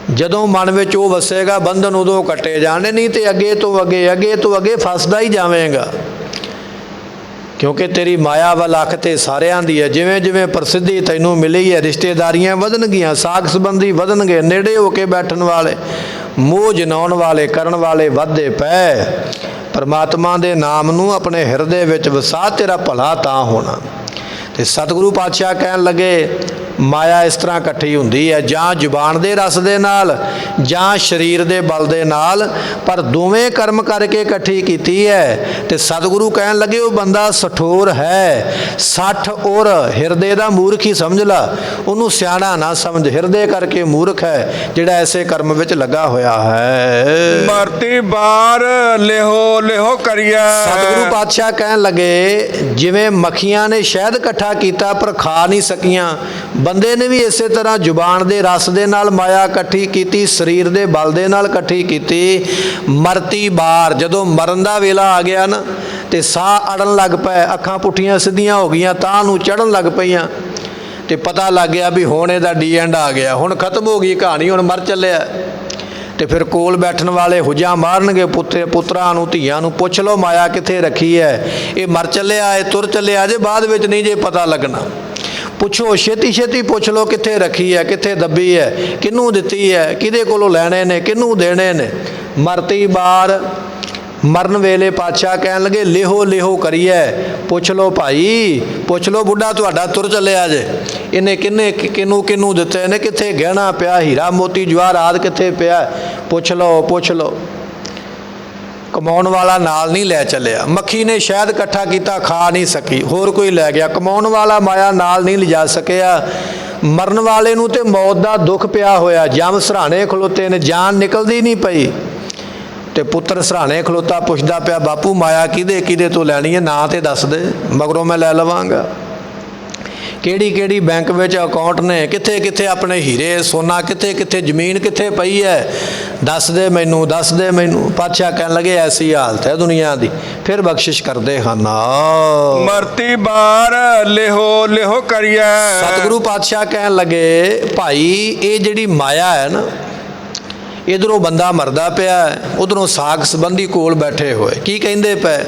[SPEAKER 2] ਜਦੋਂ ਮਨ ਵਿੱਚ ਉਹ ਵਸੇਗਾ ਬੰਧਨ ਉਦੋਂ ਕੱਟੇ ਜਾਣੇ, ਨਹੀਂ ਤੇ ਅੱਗੇ ਤੋਂ ਅੱਗੇ, ਅੱਗੇ ਤੋਂ ਅੱਗੇ ਫਸਦਾ ਹੀ ਜਾਵੇਂਗਾ। ਕਿਉਂਕਿ ਤੇਰੀ ਮਾਇਆ ਵੱਲ ਅੱਖ ਤੇ ਸਾਰਿਆਂ ਦੀ ਹੈ। ਜਿਵੇਂ ਜਿਵੇਂ ਪ੍ਰਸਿੱਧੀ ਤੈਨੂੰ ਮਿਲੀ ਹੈ, ਰਿਸ਼ਤੇਦਾਰੀਆਂ ਵਧਣਗੀਆਂ, ਸਾਕ ਸੰਬੰਧੀ ਵਧਣਗੇ, ਨੇੜੇ ਹੋ ਕੇ ਬੈਠਣ ਵਾਲੇ, ਮੋਹ ਜਨਾਉਣ ਵਾਲੇ, ਕਰਨ ਵਾਲੇ ਵੱਧਦੇ ਪਏ। ਪਰਮਾਤਮਾ ਦੇ ਨਾਮ ਨੂੰ ਆਪਣੇ ਹਿਰਦੇ ਵਿੱਚ ਵਸਾ, ਤੇਰਾ ਭਲਾ ਤਾਂ ਹੋਣਾ। ਤੇ ਸਤਿਗੁਰੂ ਪਾਤਸ਼ਾਹ ਕਹਿਣ ਲੱਗੇ ਮਾਇਆ ਇਸ ਤਰ੍ਹਾਂ ਇਕੱਠੀ ਹੁੰਦੀ ਹੈ, ਜਾਂ ਜ਼ੁਬਾਨ ਦੇ ਰਸ ਦੇ ਨਾਲ, ਜਾਂ ਸਰੀਰ ਦੇ ਬਲ ਦੇ ਨਾਲ, ਪਰ ਦੋਵੇਂ ਕਰਮ ਕਰਕੇ ਇਕੱਠੀ ਕੀਤੀ ਹੈ। ਤੇ ਸਤਿਗੁਰੂ ਕਹਿਣ ਲੱਗੇ ਉਹ ਬੰਦਾ ਸਠੋਰ ਹੈ। 60 ਔਰ ਹਿਰਦੇ ਦਾ ਮੂਰਖ ਹੀ ਸਮਝ ਲਾ, ਉਹਨੂੰ ਸਿਆਣਾ ਨਾ ਸਮਝ। ਹਿਰਦੇ ਕਰਕੇ ਮੂਰਖ ਹੈ ਜਿਹੜਾ ਐਸੇ ਕਰਮ ਵਿੱਚ ਲੱਗਾ ਹੋਇਆ ਹੈ।
[SPEAKER 3] ਮਰਤੀ ਬਾਰ ਲਿਹੋ ਲਿਹੋ ਕਰੀਐ।
[SPEAKER 2] ਸਤਿਗੁਰੂ ਪਾਤਸ਼ਾਹ ਕਹਿਣ ਲੱਗੇ ਜਿਵੇਂ ਮੱਖੀਆਂ ਨੇ ਸ਼ਹਿਦ ਇਕੱਠਾ ਕੀਤਾ ਪਰ ਖਾ ਨਹੀਂ ਸਕੀਆਂ, ਬੰਦੇ ਨੇ ਵੀ ਇਸੇ ਤਰ੍ਹਾਂ ਜ਼ੁਬਾਨ ਦੇ ਰਸ ਦੇ ਨਾਲ ਮਾਇਆ ਇਕੱਠੀ ਕੀਤੀ, ਸਰੀਰ ਦੇ ਬਲ ਦੇ ਨਾਲ ਇਕੱਠੀ ਕੀਤੀ। ਮਰਤੀ ਬਾਰ, ਜਦੋਂ ਮਰਨ ਦਾ ਵੇਲਾ ਆ ਗਿਆ ਨਾ ਤੇ ਸਾਹ ਅੜਨ ਲੱਗ ਪਏ, ਅੱਖਾਂ ਪੁੱਠੀਆਂ ਸਿੱਧੀਆਂ ਹੋ ਗਈਆਂ, ਤਾਂ ਨੂੰ ਚੜ੍ਹਨ ਲੱਗ ਪਈਆਂ, ਤੇ ਪਤਾ ਲੱਗ ਗਿਆ ਵੀ ਹੁਣ ਇਹਦਾ ਡੀ ਐਂਡ ਆ ਗਿਆ, ਹੁਣ ਖਤਮ ਹੋ ਗਈ ਕਹਾਣੀ, ਹੁਣ ਮਰ ਚੱਲਿਆ। ਤੇ ਫਿਰ ਕੋਲ ਬੈਠਣ ਵਾਲੇ ਹੁਜਾਂ ਮਾਰਨਗੇ ਪੁੱਤਰਾਂ ਨੂੰ, ਧੀਆਂ ਨੂੰ, ਪੁੱਛ ਲਓ ਮਾਇਆ ਕਿੱਥੇ ਰੱਖੀ ਹੈ, ਇਹ ਮਰ ਚੱਲਿਆ, ਇਹ ਤੁਰ ਚੱਲਿਆ ਜੇ, ਬਾਅਦ ਵਿੱਚ ਨਹੀਂ ਜੇ ਪਤਾ ਲੱਗਣਾ। ਪੁੱਛੋ, ਛੇਤੀ ਛੇਤੀ ਪੁੱਛ ਲਓ ਕਿੱਥੇ ਰੱਖੀ ਹੈ, ਕਿੱਥੇ ਦੱਬੀ ਹੈ, ਕਿਹਨੂੰ ਦਿੱਤੀ ਹੈ, ਕਿਹਦੇ ਕੋਲੋਂ ਲੈਣੇ ਨੇ, ਕਿਹਨੂੰ ਦੇਣੇ ਨੇ। ਮਰਤੀ ਬਾਰ, ਮਰਨ ਵੇਲੇ ਪਾਤਸ਼ਾਹ ਕਹਿਣ ਲੱਗੇ ਲਿਹੋ ਲਿਹੋ ਕਰੀਏ। ਪੁੱਛ ਲਓ ਭਾਈ, ਪੁੱਛ ਲਓ ਬੁੱਢਾ ਤੁਹਾਡਾ ਤੁਰ ਚੱਲਿਆ ਜੇ, ਇਹਨੇ ਕਿਹਨੂੰ ਦਿੱਤੇ ਨੇ, ਕਿੱਥੇ ਗਹਿਣਾ ਪਿਆ, ਹੀਰਾ ਮੋਤੀ ਜਵਾਹਰ ਆਦਿ ਕਿੱਥੇ ਪਿਆ, ਪੁੱਛ ਲਓ ਪੁੱਛ ਲਓ। ਕਮਾਉਣ ਵਾਲਾ ਨਾਲ ਨਹੀਂ ਲੈ ਚੱਲਿਆ। ਮੱਖੀ ਨੇ ਸ਼ਹਿਦ ਇਕੱਠਾ ਕੀਤਾ, ਖਾ ਨਹੀਂ ਸਕੀ, ਹੋਰ ਕੋਈ ਲੈ ਗਿਆ। ਕਮਾਉਣ ਵਾਲਾ ਮਾਇਆ ਨਾਲ ਨਹੀਂ ਲਿਜਾ ਸਕਿਆ। ਮਰਨ ਵਾਲੇ ਨੂੰ ਤੇ ਮੌਤ ਦਾ ਦੁੱਖ ਪਿਆ ਹੋਇਆ, ਜਮ ਸਰਾਣੇ ਖਲੋਤੇ ਨੇ, ਜਾਨ ਨਿਕਲਦੀ ਨਹੀਂ ਪਈ। ਤੇ ਪੁੱਤਰ ਸਰਾਣੇ ਖਲੋਤਾ ਪੁੱਛਦਾ ਪਿਆ, ਬਾਪੂ ਮਾਇਆ ਕਿਹਦੇ ਕਿਹਦੇ ਤੋਂ ਲੈਣੀ ਹੈ, ਨਾਂ ਤੇ ਦੱਸ ਦੇ, ਮਗਰੋਂ ਮੈਂ ਲੈ ਲਵਾਂਗਾ। ਕਿਹੜੀ ਕਿਹੜੀ ਬੈਂਕ ਵਿੱਚ ਅਕਾਊਂਟ ਨੇ, ਕਿੱਥੇ ਕਿੱਥੇ ਆਪਣੇ ਹੀਰੇ ਸੋਨਾ, ਕਿੱਥੇ ਕਿੱਥੇ ਜ਼ਮੀਨ ਕਿੱਥੇ ਪਈ ਹੈ, ਦੱਸ ਦੇ ਮੈਨੂੰ, ਦੱਸ ਦੇ ਮੈਨੂੰ। ਪਾਤਸ਼ਾਹ ਕਹਿਣ ਲੱਗੇ ਐਸੀ ਹਾਲਤ ਹੈ ਦੁਨੀਆ ਦੀ, ਫਿਰ ਬਖਸ਼ਿਸ਼ ਕਰਦੇ ਹਨ।
[SPEAKER 3] ਮਰਤੀ ਬਾਰ ਲਿਹੋ ਲਿਹੋ ਕਰੀਐ।
[SPEAKER 2] ਸਤਿਗੁਰੂ ਪਾਤਸ਼ਾਹ ਕਹਿਣ ਲੱਗੇ ਭਾਈ ਇਹ ਜਿਹੜੀ ਮਾਇਆ ਹੈ ਨਾ, ਇਧਰੋਂ ਬੰਦਾ ਮਰਦਾ ਪਿਆ, ਉਧਰੋਂ ਸਾਕ ਸੰਬੰਧੀ ਕੋਲ ਬੈਠੇ ਹੋਏ ਕੀ ਕਹਿੰਦੇ ਪਏ,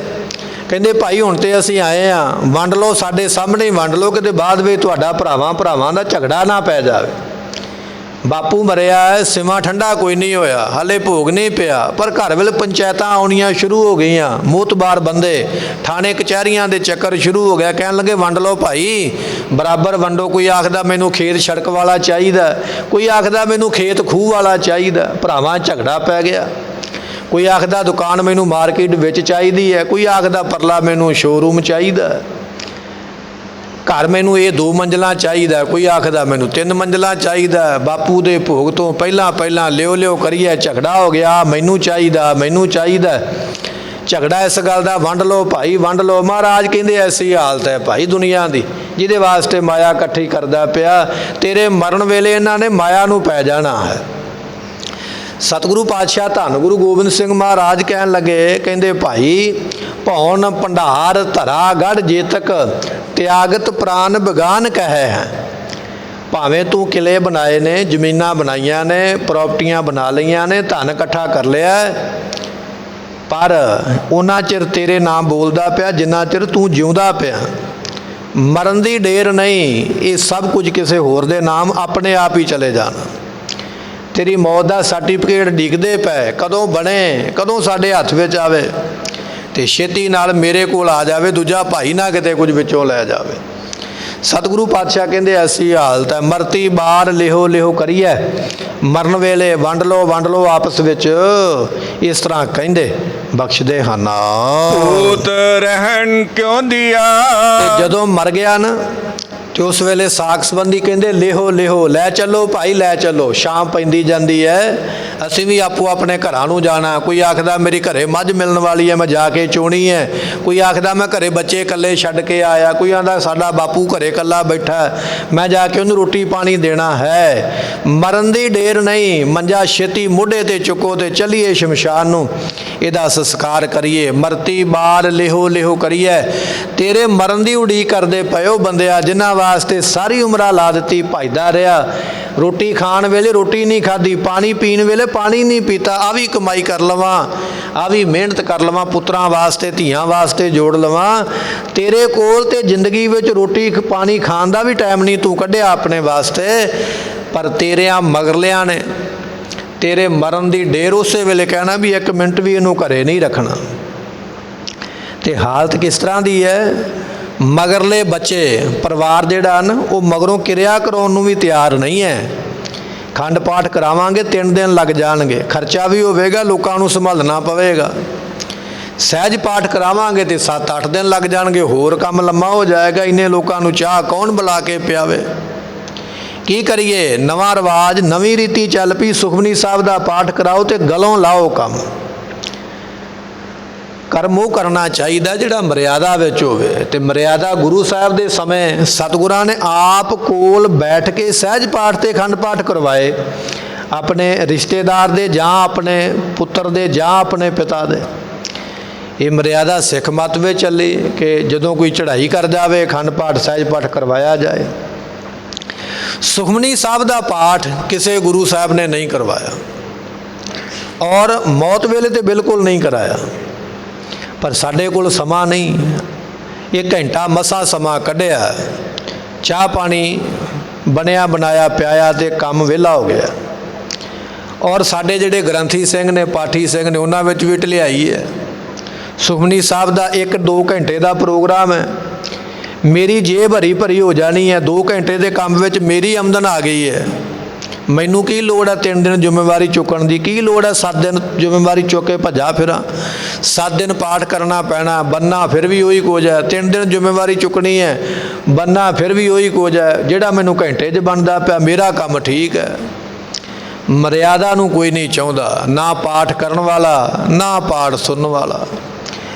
[SPEAKER 2] ਕਹਿੰਦੇ ਭਾਈ ਹੁਣ ਤੇ ਅਸੀਂ ਆਏ ਆ, ਵੰਡ ਲਓ, ਸਾਡੇ ਸਾਹਮਣੇ ਹੀ ਵੰਡ ਲਓ, ਕਿਤੇ ਬਾਅਦ ਵਿੱਚ ਤੁਹਾਡਾ ਭਰਾਵਾਂ ਦਾ ਝਗੜਾ ਨਾ ਪੈ ਜਾਵੇ। ਬਾਪੂ ਮਰਿਆ ਹੈ, ਸਿਵਾ ਠੰਡਾ ਕੋਈ ਨਹੀਂ ਹੋਇਆ, ਹਾਲੇ ਭੋਗ ਨਹੀਂ ਪਿਆ, ਪਰ ਘਰ ਵੇਲੇ ਪੰਚਾਇਤਾਂ ਆਉਣੀਆਂ ਸ਼ੁਰੂ ਹੋ ਗਈਆਂ, ਮੋਤਬਾਰ ਬੰਦੇ, ਥਾਣੇ ਕਚਹਿਰੀਆਂ ਦੇ ਚੱਕਰ ਸ਼ੁਰੂ ਹੋ ਗਿਆ। ਕਹਿਣ ਲੱਗੇ ਵੰਡ ਲਓ ਭਾਈ, ਬਰਾਬਰ ਵੰਡੋ। ਕੋਈ ਆਖਦਾ ਮੈਨੂੰ ਖੇਤ ਸੜਕ ਵਾਲਾ ਚਾਹੀਦਾ, ਕੋਈ ਆਖਦਾ ਮੈਨੂੰ ਖੇਤ ਖੂਹ ਵਾਲਾ ਚਾਹੀਦਾ। ਭਰਾਵਾਂ ਝਗੜਾ ਪੈ ਗਿਆ। ਕੋਈ ਆਖਦਾ ਦੁਕਾਨ ਮੈਨੂੰ ਮਾਰਕੀਟ ਵਿੱਚ ਚਾਹੀਦੀ ਹੈ, ਕੋਈ ਆਖਦਾ ਪਰਲਾ ਮੈਨੂੰ ਸ਼ੋਰੂਮ ਚਾਹੀਦਾ, ਘਰ ਮੈਨੂੰ ਇਹ 2 ਮੰਜ਼ਲਾਂ ਚਾਹੀਦਾ, ਕੋਈ ਆਖਦਾ ਮੈਨੂੰ 3 ਮੰਜ਼ਲਾਂ ਚਾਹੀਦਾ। ਬਾਪੂ ਦੇ ਭੋਗ ਤੋਂ ਪਹਿਲਾਂ ਲਿਓ ਲਿਓ ਕਰੀਏ, ਝਗੜਾ ਹੋ ਗਿਆ, ਮੈਨੂੰ ਚਾਹੀਦਾ, ਮੈਨੂੰ ਚਾਹੀਦਾ। ਝਗੜਾ ਇਸ ਗੱਲ ਦਾ, ਵੰਡ ਲਓ ਭਾਈ ਵੰਡ ਲਓ। ਮਹਾਰਾਜ ਕਹਿੰਦੇ ਐਸੀ ਹਾਲਤ ਹੈ ਭਾਈ ਦੁਨੀਆ ਦੀ, ਜਿਹਦੇ ਵਾਸਤੇ ਮਾਇਆ ਇਕੱਠੀ ਕਰਦਾ ਪਿਆ, ਤੇਰੇ ਮਰਨ ਵੇਲੇ ਇਹਨਾਂ ਨੇ ਮਾਇਆ ਨੂੰ ਪੈ ਜਾਣਾ ਹੈ। ਸਤਿਗੁਰੂ ਪਾਤਸ਼ਾਹ ਧੰਨ ਗੁਰੂ ਗੋਬਿੰਦ ਸਿੰਘ ਮਹਾਰਾਜ ਕਹਿਣ ਲੱਗੇ, ਕਹਿੰਦੇ ਭਾਈ ਭੌਣ ਭੰਡਾਰ ਧਰਾ ਗੜ ਜੇਤਕ, ਤਿਆਗਤ ਪ੍ਰਾਨ ਬਗਾਨ ਕਹੈ ਹੈ। ਭਾਵੇਂ ਤੂੰ ਕਿਲੇ ਬਣਾਏ ਨੇ, ਜ਼ਮੀਨਾਂ ਬਣਾਈਆਂ ਨੇ, ਪ੍ਰਾਪਰਟੀਆਂ ਬਣਾ ਲਈਆਂ ਨੇ, ਧਨ ਇਕੱਠਾ ਕਰ ਲਿਆ, ਪਰ ਉਹਨਾਂ ਚਿਰ ਤੇਰੇ ਨਾਮ ਬੋਲਦਾ ਪਿਆ ਜਿੰਨਾ ਚਿਰ ਤੂੰ ਜਿਉਂਦਾ ਪਿਆ। ਮਰਨ ਦੀ ਢੇਰ ਨਹੀਂ, ਇਹ ਸਭ ਕੁਝ ਕਿਸੇ ਹੋਰ ਦੇ ਨਾਮ ਆਪਣੇ ਆਪ ਹੀ ਚਲੇ ਜਾਣਾ। ਤੇਰੀ ਮੌਤ ਦਾ ਸਰਟੀਫਿਕੇਟ ਡਿੱਗਦੇ ਪਏ, ਕਦੋਂ ਬਣੇ, ਕਦੋਂ ਸਾਡੇ ਹੱਥ ਵਿੱਚ ਆਵੇ, ਤੇ ਛੇਤੀ ਨਾਲ ਮੇਰੇ ਕੋਲ ਆ ਜਾਵੇ, ਦੂਜਾ ਭਾਈ ਨਾ ਕਿਤੇ ਕੁਝ ਵਿੱਚੋਂ ਲੈ ਜਾਵੇ। ਸਤਿਗੁਰੂ ਪਾਤਸ਼ਾਹ ਕਹਿੰਦੇ ਐਸੀ ਹਾਲਤ ਹੈ, ਮਰਤੀ ਬਾਰ ਲਿਹੋ ਲਿਹੋ ਕਰੀਐ, ਮਰਨ ਵੇਲੇ ਵੰਡ ਲਓ ਆਪਸ ਵਿੱਚ। ਇਸ ਤਰ੍ਹਾਂ ਕਹਿੰਦੇ ਬਖਸ਼ਦੇ ਹਨ।
[SPEAKER 3] ਪੂਤ ਰਹਿਣ ਕਿਉਂ ਦਿਆ।
[SPEAKER 2] ਤੇ ਜਦੋਂ ਮਰ ਗਿਆ ਨਾ, ਤੇ ਉਸ ਵੇਲੇ ਸਾਕ ਸੰਬੰਧੀ ਕਹਿੰਦੇ ਲਿਹੋ ਲਿਹੋ, ਲੈ ਚੱਲੋ ਭਾਈ ਲੈ ਚੱਲੋ। ਸ਼ਾਮ ਪੈਂਦੀ ਜਾਂਦੀ ਹੈ, ਅਸੀਂ ਵੀ ਆਪੋ ਆਪਣੇ ਘਰਾਂ ਨੂੰ ਜਾਣਾ। ਕੋਈ ਆਖਦਾ ਮੇਰੀ ਘਰੇ ਮੱਝ ਮਿਲਣ ਵਾਲੀ ਹੈ, ਮੈਂ ਜਾ ਕੇ ਚੋਣੀ ਹੈ। ਕੋਈ ਆਖਦਾ ਮੈਂ ਘਰੇ ਬੱਚੇ ਇਕੱਲੇ ਛੱਡ ਕੇ ਆਇਆ। ਕੋਈ ਆਂਦਾ ਸਾਡਾ ਬਾਪੂ ਘਰੇ ਇਕੱਲਾ ਬੈਠਾ, ਮੈਂ ਜਾ ਕੇ ਉਹਨੂੰ ਰੋਟੀ ਪਾਣੀ ਦੇਣਾ ਹੈ। ਮਰਨ ਦੀ ਢੇਰ ਨਹੀਂ, ਮੰਜਾ ਛੇਤੀ ਮੋਢੇ ਤੇ ਚੁੱਕੋ ਤੇ ਚੱਲੀਏ ਸ਼ਮਸ਼ਾਨ ਨੂੰ, ਇਹਦਾ ਸੰਸਕਾਰ ਕਰੀਏ। ਮਰਤੀ ਬਾਰ ਲਿਹੋ ਲਿਹੋ ਕਰੀਏ। ਤੇਰੇ ਮਰਨ ਦੀ ਉਡੀਕ ਕਰਦੇ ਪਇਓ ਬੰਦਿਆ, ਜਿਨ੍ਹਾਂ ਵਾਸਤੇ ਸਾਰੀ ਉਮਰਾਂ ਲਾ ਦਿੱਤੀ, ਭਜਦਾ ਰਿਹਾ। ਰੋਟੀ ਖਾਣ ਵੇਲੇ ਰੋਟੀ ਨਹੀਂ ਖਾਧੀ, ਪਾਣੀ ਪੀਣ ਵੇਲੇ ਪਾਣੀ ਨਹੀਂ ਪੀਤਾ। ਆ ਵੀ ਕਮਾਈ ਕਰ ਲਵਾਂ, ਆ ਵੀ ਮਿਹਨਤ ਕਰ ਲਵਾਂ, ਪੁੱਤਰਾਂ ਵਾਸਤੇ ਧੀਆਂ ਵਾਸਤੇ ਜੋੜ ਲਵਾਂ। ਤੇਰੇ ਕੋਲ ਤੇ ਜ਼ਿੰਦਗੀ ਵਿੱਚ ਰੋਟੀ ਪਾਣੀ ਖਾਣ ਦਾ ਵੀ ਟਾਈਮ ਨਹੀਂ ਤੂੰ ਕੱਢਿਆ ਆਪਣੇ ਵਾਸਤੇ, ਪਰ ਤੇਰਿਆਂ ਮਗਰਲਿਆਂ ਨੇ ਤੇਰੇ ਮਰਨ ਦੀ ਢੇਰ ਉਸੇ ਵੇਲੇ ਕਹਿਣਾ ਵੀ 1 ਮਿੰਟ ਵੀ ਇਹਨੂੰ ਘਰੇ ਨਹੀਂ ਰੱਖਣਾ। ਤੇ ਹਾਲਤ ਕਿਸ ਤਰ੍ਹਾਂ ਦੀ ਹੈ, ਮਗਰਲੇ ਬੱਚੇ ਪਰਿਵਾਰ ਜਿਹੜਾ ਨਾ ਉਹ ਮਗਰੋਂ ਕਿਰਿਆ ਕਰਾਉਣ ਨੂੰ ਵੀ ਤਿਆਰ ਨਹੀਂ ਹੈ। ਖੰਡ ਪਾਠ ਕਰਾਵਾਂਗੇ 3 ਦਿਨ ਲੱਗ ਜਾਣਗੇ, ਖਰਚਾ ਵੀ ਹੋਵੇਗਾ, ਲੋਕਾਂ ਨੂੰ ਸੰਭਾਲਣਾ ਪਵੇਗਾ। ਸਹਿਜ ਪਾਠ ਕਰਾਵਾਂਗੇ ਤੇ 7-8 ਦਿਨ ਲੱਗ ਜਾਣਗੇ, ਹੋਰ ਕੰਮ ਲੰਮਾ ਹੋ ਜਾਏਗਾ। ਇੰਨੇ ਲੋਕਾਂ ਨੂੰ ਚਾਹ ਕੌਣ ਬੁਲਾ ਕੇ ਪਿਆਵੇ। ਕੀ ਕਰੀਏ, ਨਵਾਂ ਰਿਵਾਜ ਨਵੀਂ ਰੀਤੀ ਚੱਲ ਪਈ। ਸੁਖਮਨੀ ਸਾਹਿਬ ਦਾ ਪਾਠ ਕਰਾਓ ਤੇ ਗਲੋਂ ਲਾਓ ਕੰਮ। ਕਰਮ ਉਹ ਕਰਨਾ ਚਾਹੀਦਾ ਜਿਹੜਾ ਮਰਿਆਦਾ ਵਿੱਚ ਹੋਵੇ। ਤੇ ਮਰਿਆਦਾ ਗੁਰੂ ਸਾਹਿਬ ਦੇ ਸਮੇਂ ਸਤਿਗੁਰਾਂ ਨੇ ਆਪ ਕੋਲ ਬੈਠ ਕੇ ਸਹਿਜ ਪਾਠ ਤੇ ਅਖੰਡ ਪਾਠ ਕਰਵਾਏ, ਆਪਣੇ ਰਿਸ਼ਤੇਦਾਰ ਦੇ ਜਾਂ ਆਪਣੇ ਪੁੱਤਰ ਦੇ ਜਾਂ ਆਪਣੇ ਪਿਤਾ ਦੇ। ਇਹ ਮਰਿਆਦਾ ਸਿੱਖ ਮਤ ਵਿੱਚ ਚੱਲੀ ਕਿ ਜਦੋਂ ਕੋਈ ਚੜ੍ਹਾਈ ਕਰ ਜਾਵੇ ਅਖੰਡ ਪਾਠ ਸਹਿਜ ਪਾਠ ਕਰਵਾਇਆ ਜਾਏ। ਸੁਖਮਨੀ ਸਾਹਿਬ ਦਾ ਪਾਠ ਕਿਸੇ ਗੁਰੂ ਸਾਹਿਬ ਨੇ ਨਹੀਂ ਕਰਵਾਇਆ, ਔਰ ਮੌਤ ਵੇਲੇ ਤੇ ਬਿਲਕੁਲ ਨਹੀਂ ਕਰਾਇਆ। ਪਰ ਸਾਡੇ ਕੋਲ ਸਮਾਂ ਨਹੀਂ, 1 ਘੰਟਾ ਮਸਾਂ ਸਮਾਂ ਕੱਢਿਆ, ਚਾਹ ਪਾਣੀ ਬਣਿਆ ਬਣਾਇਆ ਪਿਆਇਆ ਤੇ ਕੰਮ ਵਿਹਲਾ ਹੋ ਗਿਆ। ਔਰ ਸਾਡੇ ਜਿਹੜੇ ਗ੍ਰੰਥੀ ਸਿੰਘ ਨੇ, ਪਾਠੀ ਸਿੰਘ ਨੇ, ਉਹਨਾਂ ਵਿੱਚ ਵੀ ਢਲਿਆਈ ਹੈ। ਸੁਖਮਨੀ ਸਾਹਿਬ ਦਾ 1-2 ਘੰਟੇ ਦਾ ਪ੍ਰੋਗਰਾਮ ਹੈ, ਮੇਰੀ ਜੇਬ ਭਰੀ ਹੋ ਜਾਣੀ ਹੈ। 2 ਘੰਟੇ ਦੇ ਕੰਮ ਵਿੱਚ ਮੇਰੀ ਆਮਦਨ ਆ ਗਈ ਹੈ। ਮੈਨੂੰ ਕੀ ਲੋੜ ਹੈ 3 ਦਿਨ ਜ਼ਿੰਮੇਵਾਰੀ ਚੁੱਕਣ ਦੀ, ਕੀ ਲੋੜ ਹੈ 7 ਦਿਨ ਜ਼ਿੰਮੇਵਾਰੀ ਚੁੱਕ ਕੇ ਭੱਜਾ ਫਿਰਾਂ। 7 ਦਿਨ ਪਾਠ ਕਰਨਾ ਪੈਣਾ, ਬੰਨਾ ਫਿਰ ਵੀ ਉਹੀ ਕੁਝ ਹੈ। 3 ਦਿਨ ਜ਼ਿੰਮੇਵਾਰੀ ਚੁੱਕਣੀ ਹੈ, ਬੰਨਾ ਫਿਰ ਵੀ ਉਹੀ ਕੁਝ ਹੈ। ਜਿਹੜਾ ਮੈਨੂੰ ਘੰਟੇ 'ਚ ਬਣਦਾ ਪਿਆ ਮੇਰਾ ਕੰਮ ਠੀਕ ਹੈ। ਮਰਿਆਦਾ ਨੂੰ ਕੋਈ ਨਹੀਂ ਚਾਹੁੰਦਾ, ਨਾ ਪਾਠ ਕਰਨ ਵਾਲਾ ਨਾ ਪਾਠ ਸੁਣਨ ਵਾਲਾ।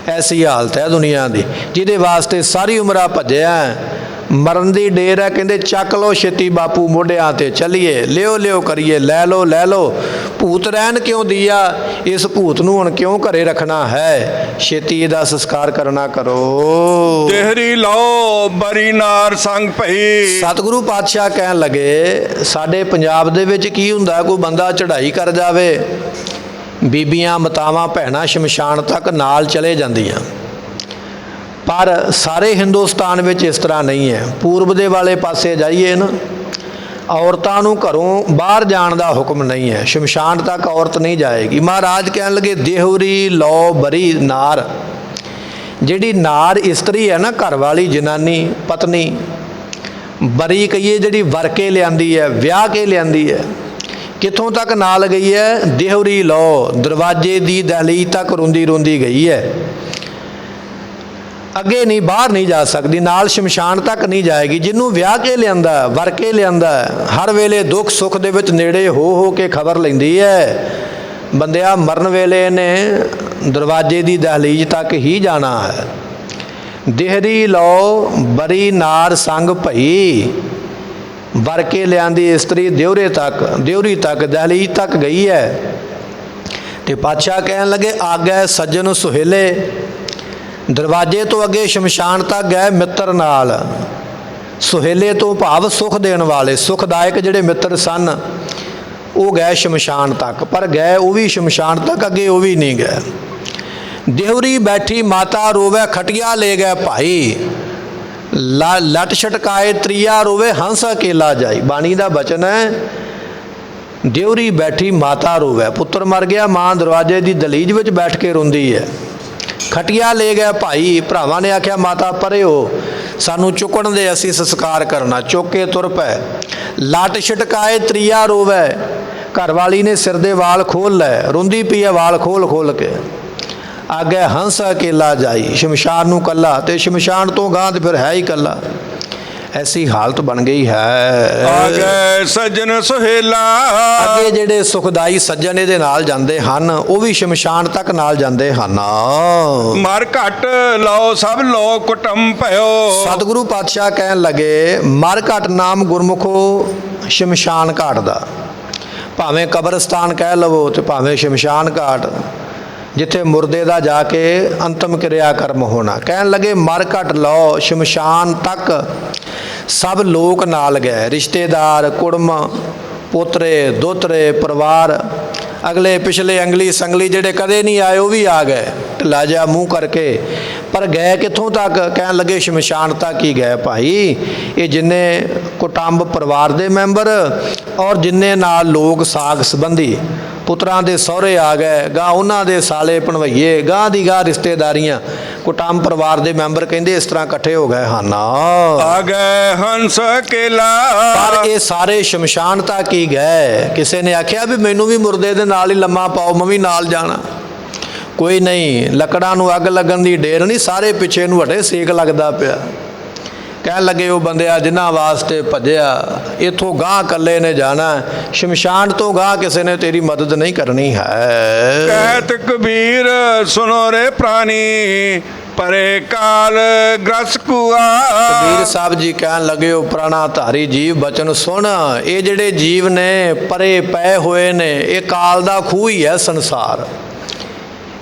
[SPEAKER 2] ਐਸੀ ਹਾਲਤ ਹੈ ਦੁਨੀਆ ਦੀ, ਜਿਹਦੇ ਵਾਸਤੇ ਸਾਰੀ ਉਮਰਾਂ ਭੱਜਿਆ। ਮਰਨ ਦੀ ਢੇਰ ਹੈ, ਕਹਿੰਦੇ ਚੱਕ ਲਓ ਛੇਤੀ ਬਾਪੂ ਮੋਢਿਆਂ 'ਤੇ ਚੱਲੀਏ, ਲਿਓ ਲਿਓ ਕਰੀਏ, ਲੈ ਲਓ ਲੈ ਲਓ। ਭੂਤ ਰਹਿਣ ਕਿਉਂ ਦੀਆ, ਇਸ ਭੂਤ ਨੂੰ ਹੁਣ ਕਿਉਂ ਘਰੇ ਰੱਖਣਾ ਹੈ, ਛੇਤੀ ਇਹਦਾ ਸੰਸਕਾਰ ਕਰਨਾ ਕਰੋ।
[SPEAKER 3] ਦੇਹਰੀ ਲਓ ਬਰੀ ਨਾਰ ਸੰਗ ਭਈ।
[SPEAKER 2] ਸਤਿਗੁਰੂ ਪਾਤਸ਼ਾਹ ਕਹਿਣ ਲੱਗੇ ਸਾਡੇ ਪੰਜਾਬ ਦੇ ਵਿੱਚ ਕੀ ਹੁੰਦਾ, ਕੋਈ ਬੰਦਾ ਚੜ੍ਹਾਈ ਕਰ ਜਾਵੇ, ਬੀਬੀਆਂ ਮਾਤਾਵਾਂ ਭੈਣਾਂ ਸ਼ਮਸ਼ਾਨ ਤੱਕ ਨਾਲ ਚਲੇ ਜਾਂਦੀਆਂ। ਪਰ ਸਾਰੇ ਹਿੰਦੁਸਤਾਨ ਵਿੱਚ ਇਸ ਤਰ੍ਹਾਂ ਨਹੀਂ ਹੈ। ਪੂਰਬ ਦੇ ਵਾਲੇ ਪਾਸੇ ਜਾਈਏ ਨਾ, ਔਰਤਾਂ ਨੂੰ ਘਰੋਂ ਬਾਹਰ ਜਾਣ ਦਾ ਹੁਕਮ ਨਹੀਂ ਹੈ, ਸ਼ਮਸ਼ਾਨ ਤੱਕ ਔਰਤ ਨਹੀਂ ਜਾਏਗੀ। ਮਹਾਰਾਜ ਕਹਿਣ ਲੱਗੇ ਦੇਹੁਰੀ ਲਓ ਬਰੀ ਨਾਰ। ਜਿਹੜੀ ਨਾਰ ਇਸਤਰੀ ਹੈ ਨਾ, ਘਰ ਵਾਲੀ ਜਨਾਨੀ ਪਤਨੀ, ਬਰੀ ਕਹੀਏ ਜਿਹੜੀ ਵਰ ਕੇ ਲਿਆਂਦੀ ਹੈ, ਵਿਆਹ ਕੇ ਲਿਆਂਦੀ ਹੈ, ਕਿੱਥੋਂ ਤੱਕ ਨਾਲ ਗਈ ਹੈ, ਦੇਹੁਰੀ ਲਓ ਦਰਵਾਜ਼ੇ ਦੀ ਦਹਲੀਜ਼ ਤੱਕ ਰੋਂਦੀ ਰੋਂਦੀ ਗਈ ਹੈ। ਅੱਗੇ ਨਹੀਂ, ਬਾਹਰ ਨਹੀਂ ਜਾ ਸਕਦੀ, ਨਾਲ ਸ਼ਮਸ਼ਾਨ ਤੱਕ ਨਹੀਂ ਜਾਏਗੀ। ਜਿਹਨੂੰ ਵਿਆਹ ਕੇ ਲਿਆਂਦਾ, ਵਰ ਕੇ ਲਿਆਂਦਾ, ਹਰ ਵੇਲੇ ਦੁੱਖ ਸੁੱਖ ਦੇ ਵਿੱਚ ਨੇੜੇ ਹੋ ਕੇ ਖਬਰ ਲੈਂਦੀ ਹੈ। ਬੰਦਿਆ ਮਰਨ ਵੇਲੇ ਨੇ ਦਰਵਾਜ਼ੇ ਦੀ ਦਹਲੀਜ਼ ਤੱਕ ਹੀ ਜਾਣਾ ਹੈ। ਦੇਹਰੀ ਲਓ ਬਰੀ ਨਾਰ ਸੰਗ ਭਈ। ਵਰ ਕੇ ਲਿਆਂਦੀ ਇਸਤਰੀ ਦਿਉਰੀ ਤੱਕ ਦਹਲੀਜ਼ ਤੱਕ ਗਈ ਹੈ। ਤੇ ਪਾਤਸ਼ਾਹ ਕਹਿਣ ਲੱਗੇ ਆਗੇ ਸੱਜਣ ਸੁਹੇਲੇ। ਦਰਵਾਜ਼ੇ ਤੋਂ ਅੱਗੇ ਸ਼ਮਸ਼ਾਨ ਤੱਕ ਗਏ ਮਿੱਤਰ ਨਾਲ। ਸੁਹੇਲੇ ਤੋਂ ਭਾਵ ਸੁਖ ਦੇਣ ਵਾਲੇ, ਸੁਖਦਾਇਕ ਜਿਹੜੇ ਮਿੱਤਰ ਸਨ ਉਹ ਗਏ ਸ਼ਮਸ਼ਾਨ ਤੱਕ, ਪਰ ਗਏ ਉਹ ਵੀ ਸ਼ਮਸ਼ਾਨ ਤੱਕ, ਅੱਗੇ ਉਹ ਵੀ ਨਹੀਂ ਗਏ। ਦੇਹੁਰੀ ਬੈਠੀ ਮਾਤਾ ਰੋਵੇ ਖਟਿਆ ਲੈ ਗਏ ਭਾਈ। ਲੱਟ ਛਟਕਾਏ ਤ੍ਰਿਆ ਰੋਵੇ ਹੰਸ ਅਕੇਲਾ ਜਾਈ। ਬਾਣੀ ਦਾ ਬਚਨ ਹੈ ਦੇਹੁਰੀ ਬੈਠੀ ਮਾਤਾ ਰੋਵੇ, ਪੁੱਤਰ ਮਰ ਗਿਆ, ਮਾਂ ਦਰਵਾਜ਼ੇ ਦੀ ਦਹਲੀਜ਼ ਵਿੱਚ ਬੈਠ ਕੇ ਰੋਂਦੀ ਹੈ। ਖਟਿਆ ਲੈ ਗਏ ਭਾਈ। ਭਰਾਵਾਂ ਨੇ ਆਖਿਆ ਮਾਤਾ ਪਰੇ ਹੋ, ਸਾਨੂੰ ਚੁੱਕਣ ਦੇ, ਅਸੀਂ ਸੰਸਕਾਰ ਕਰਨਾ। ਚੁੱਕ ਕੇ ਤੁਰ ਪਏ। ਲੱਟ ਛਟਕਾਏ ਤ੍ਰਿਆ ਰੋਵੇ। ਘਰ ਵਾਲੀ ਨੇ ਸਿਰ ਦੇ ਵਾਲ ਖੋਲ ਲਏ, ਰੋਂਦੀ ਪਈ ਹੈ ਵਾਲ ਖੋਲ ਖੋਲ ਕੇ। ਆਗੇ ਹੰਸ ਅਕੇਲਾ ਜਾਈ। ਸ਼ਮਸ਼ਾਨ ਨੂੰ ਕੱਲਾ, ਤੇ ਸ਼ਮਸ਼ਾਨ ਤੋਂ ਗਾਂ ਤੇ ਫਿਰ ਹੈ ਹੀ ਕੱਲਾ। ਐਸੀ ਹਾਲਤ ਬਣ ਗਈ ਹੈ।
[SPEAKER 3] ਆਗੇ ਸੱਜਣ ਸੁਹੇਲਾ।
[SPEAKER 2] ਅੱਗੇ ਜਿਹੜੇ ਸੁਖਦਾਈ ਸੱਜਣ ਇਹਦੇ ਨਾਲ ਜਾਂਦੇ ਹਨ ਉਹ ਵੀ ਸ਼ਮਸ਼ਾਨ ਤੱਕ ਨਾਲ ਜਾਂਦੇ ਹਨ।
[SPEAKER 3] ਮਰ ਘਟ ਲਓ ਸਭ ਲੋ ਕੁਟੰਬ ਭਇਓ।
[SPEAKER 2] ਸਤਿਗੁਰੂ ਪਾਤਸ਼ਾਹ ਕਹਿਣ ਲੱਗੇ ਮਰ ਘਟ ਨਾਮ ਗੁਰਮੁਖੋ ਸ਼ਮਸ਼ਾਨ ਘਾਟ ਦਾ। ਭਾਵੇਂ ਕਬਰਸਤਾਨ ਕਹਿ ਲਵੋ ਤੇ ਭਾਵੇਂ ਸ਼ਮਸ਼ਾਨ ਘਾਟ, ਜਿੱਥੇ ਮੁਰਦੇ ਦਾ ਜਾ ਕੇ ਅੰਤਮ ਕਿਰਿਆ ਕਰਮ ਹੋਣਾ। ਕਹਿਣ ਲੱਗੇ ਮਰ ਘਟ ਲਓ ਸ਼ਮਸ਼ਾਨ ਤੱਕ ਸਭ ਲੋਕ ਨਾਲ ਗਏ, ਰਿਸ਼ਤੇਦਾਰ ਕੁੜਮ ਪੋਤਰੇ ਦੋਤਰੇ ਪਰਿਵਾਰ, ਅਗਲੇ ਪਿਛਲੇ ਅੰਗਲੀ ਸੰਗਲੀ ਜਿਹੜੇ ਕਦੇ ਨਹੀਂ ਆਏ ਉਹ ਵੀ ਆ ਗਏ ਢਿੱਲਾ ਜਿਹਾ ਮੂੰਹ ਕਰਕੇ। ਪਰ ਗਏ ਕਿੱਥੋਂ ਤੱਕ? ਕਹਿਣ ਲੱਗੇ ਸ਼ਮਸ਼ਾਨ ਤੱਕ ਹੀ ਗਏ ਭਾਈ। ਇਹ ਜਿੰਨੇ ਕੁਟੰਬ ਪਰਿਵਾਰ ਦੇ ਮੈਂਬਰ ਔਰ ਜਿੰਨੇ ਨਾਲ ਲੋਕ ਸਾਗ ਸੰਬੰਧੀ, ਪੁੱਤਰਾਂ ਦੇ ਸਹੁਰੇ ਆ ਗਏ, ਗਾਂ ਉਹਨਾਂ ਦੇ ਸਾਲੇ ਭਣਵਈਏ, ਗਾਂ ਦੀ ਗਾਂ ਰਿਸ਼ਤੇਦਾਰੀਆਂ, ਕੁਟੰਬ ਪਰਿਵਾਰ ਦੇ ਮੈਂਬਰ ਕਹਿੰਦੇ ਇਸ ਤਰ੍ਹਾਂ ਇਕੱਠੇ ਹੋ ਗਏ ਹਨ।
[SPEAKER 3] ਆ ਗਏ ਹੰਸ ਅਕੇਲਾ।
[SPEAKER 2] ਪਰ ਇਹ ਸਾਰੇ ਸ਼ਮਸ਼ਾਨ ਤੱਕ ਹੀ ਗਏ। ਕਿਸੇ ਨੇ ਆਖਿਆ ਵੀ ਮੈਨੂੰ ਵੀ ਮੁਰਦੇ ਦੇ ਨਾਲ ਹੀ ਲੰਮਾ ਪਾਓ, ਮੈਂ ਵੀ ਨਾਲ ਜਾਣਾ। ਕੋਈ ਨਹੀਂ, ਲੱਕੜਾਂ ਨੂੰ ਅੱਗ ਲੱਗਣ ਦੀ ਢੇਰ ਨਹੀਂ, ਸਾਰੇ ਪਿੱਛੇ ਨੂੰ ਹਟੇ, ਸੇਕ ਲੱਗਦਾ ਪਿਆ। ਕਹਿਣ ਲੱਗੇ ਉਹ ਬੰਦਿਆ ਜਿਨ੍ਹਾਂ ਵਾਸਤੇ ਭੱਜਿਆ, ਇੱਥੋਂ ਗਾਂ ਇਕੱਲੇ ਨੇ ਜਾਣਾ, ਸ਼ਮਸ਼ਾਨ ਤੋਂ ਗਾਂ ਕਿਸੇ ਨੇ ਤੇਰੀ ਮਦਦ ਨਹੀਂ ਕਰਨੀ ਹੈ।
[SPEAKER 3] ਕਹਿਤ ਕਬੀਰ ਸੁਨੋ ਰੇ ਪ੍ਰਾਣੀ ਪਰੇ ਕਾਲ ਗ੍ਰਸ ਕੁਆ।
[SPEAKER 2] ਕਬੀਰ ਸਾਹਿਬ ਜੀ ਕਹਿਣ ਲੱਗੇ ਉਹ ਪ੍ਰਾਣਾ ਧਾਰੀ ਜੀਵ ਬਚਨ ਸੁਣ। ਇਹ ਜਿਹੜੇ ਜੀਵ ਨੇ ਪਰੇ ਪਏ ਹੋਏ ਨੇ, ਇਹ ਕਾਲ ਦਾ ਖੂਹ ਹੀ ਹੈ ਸੰਸਾਰ।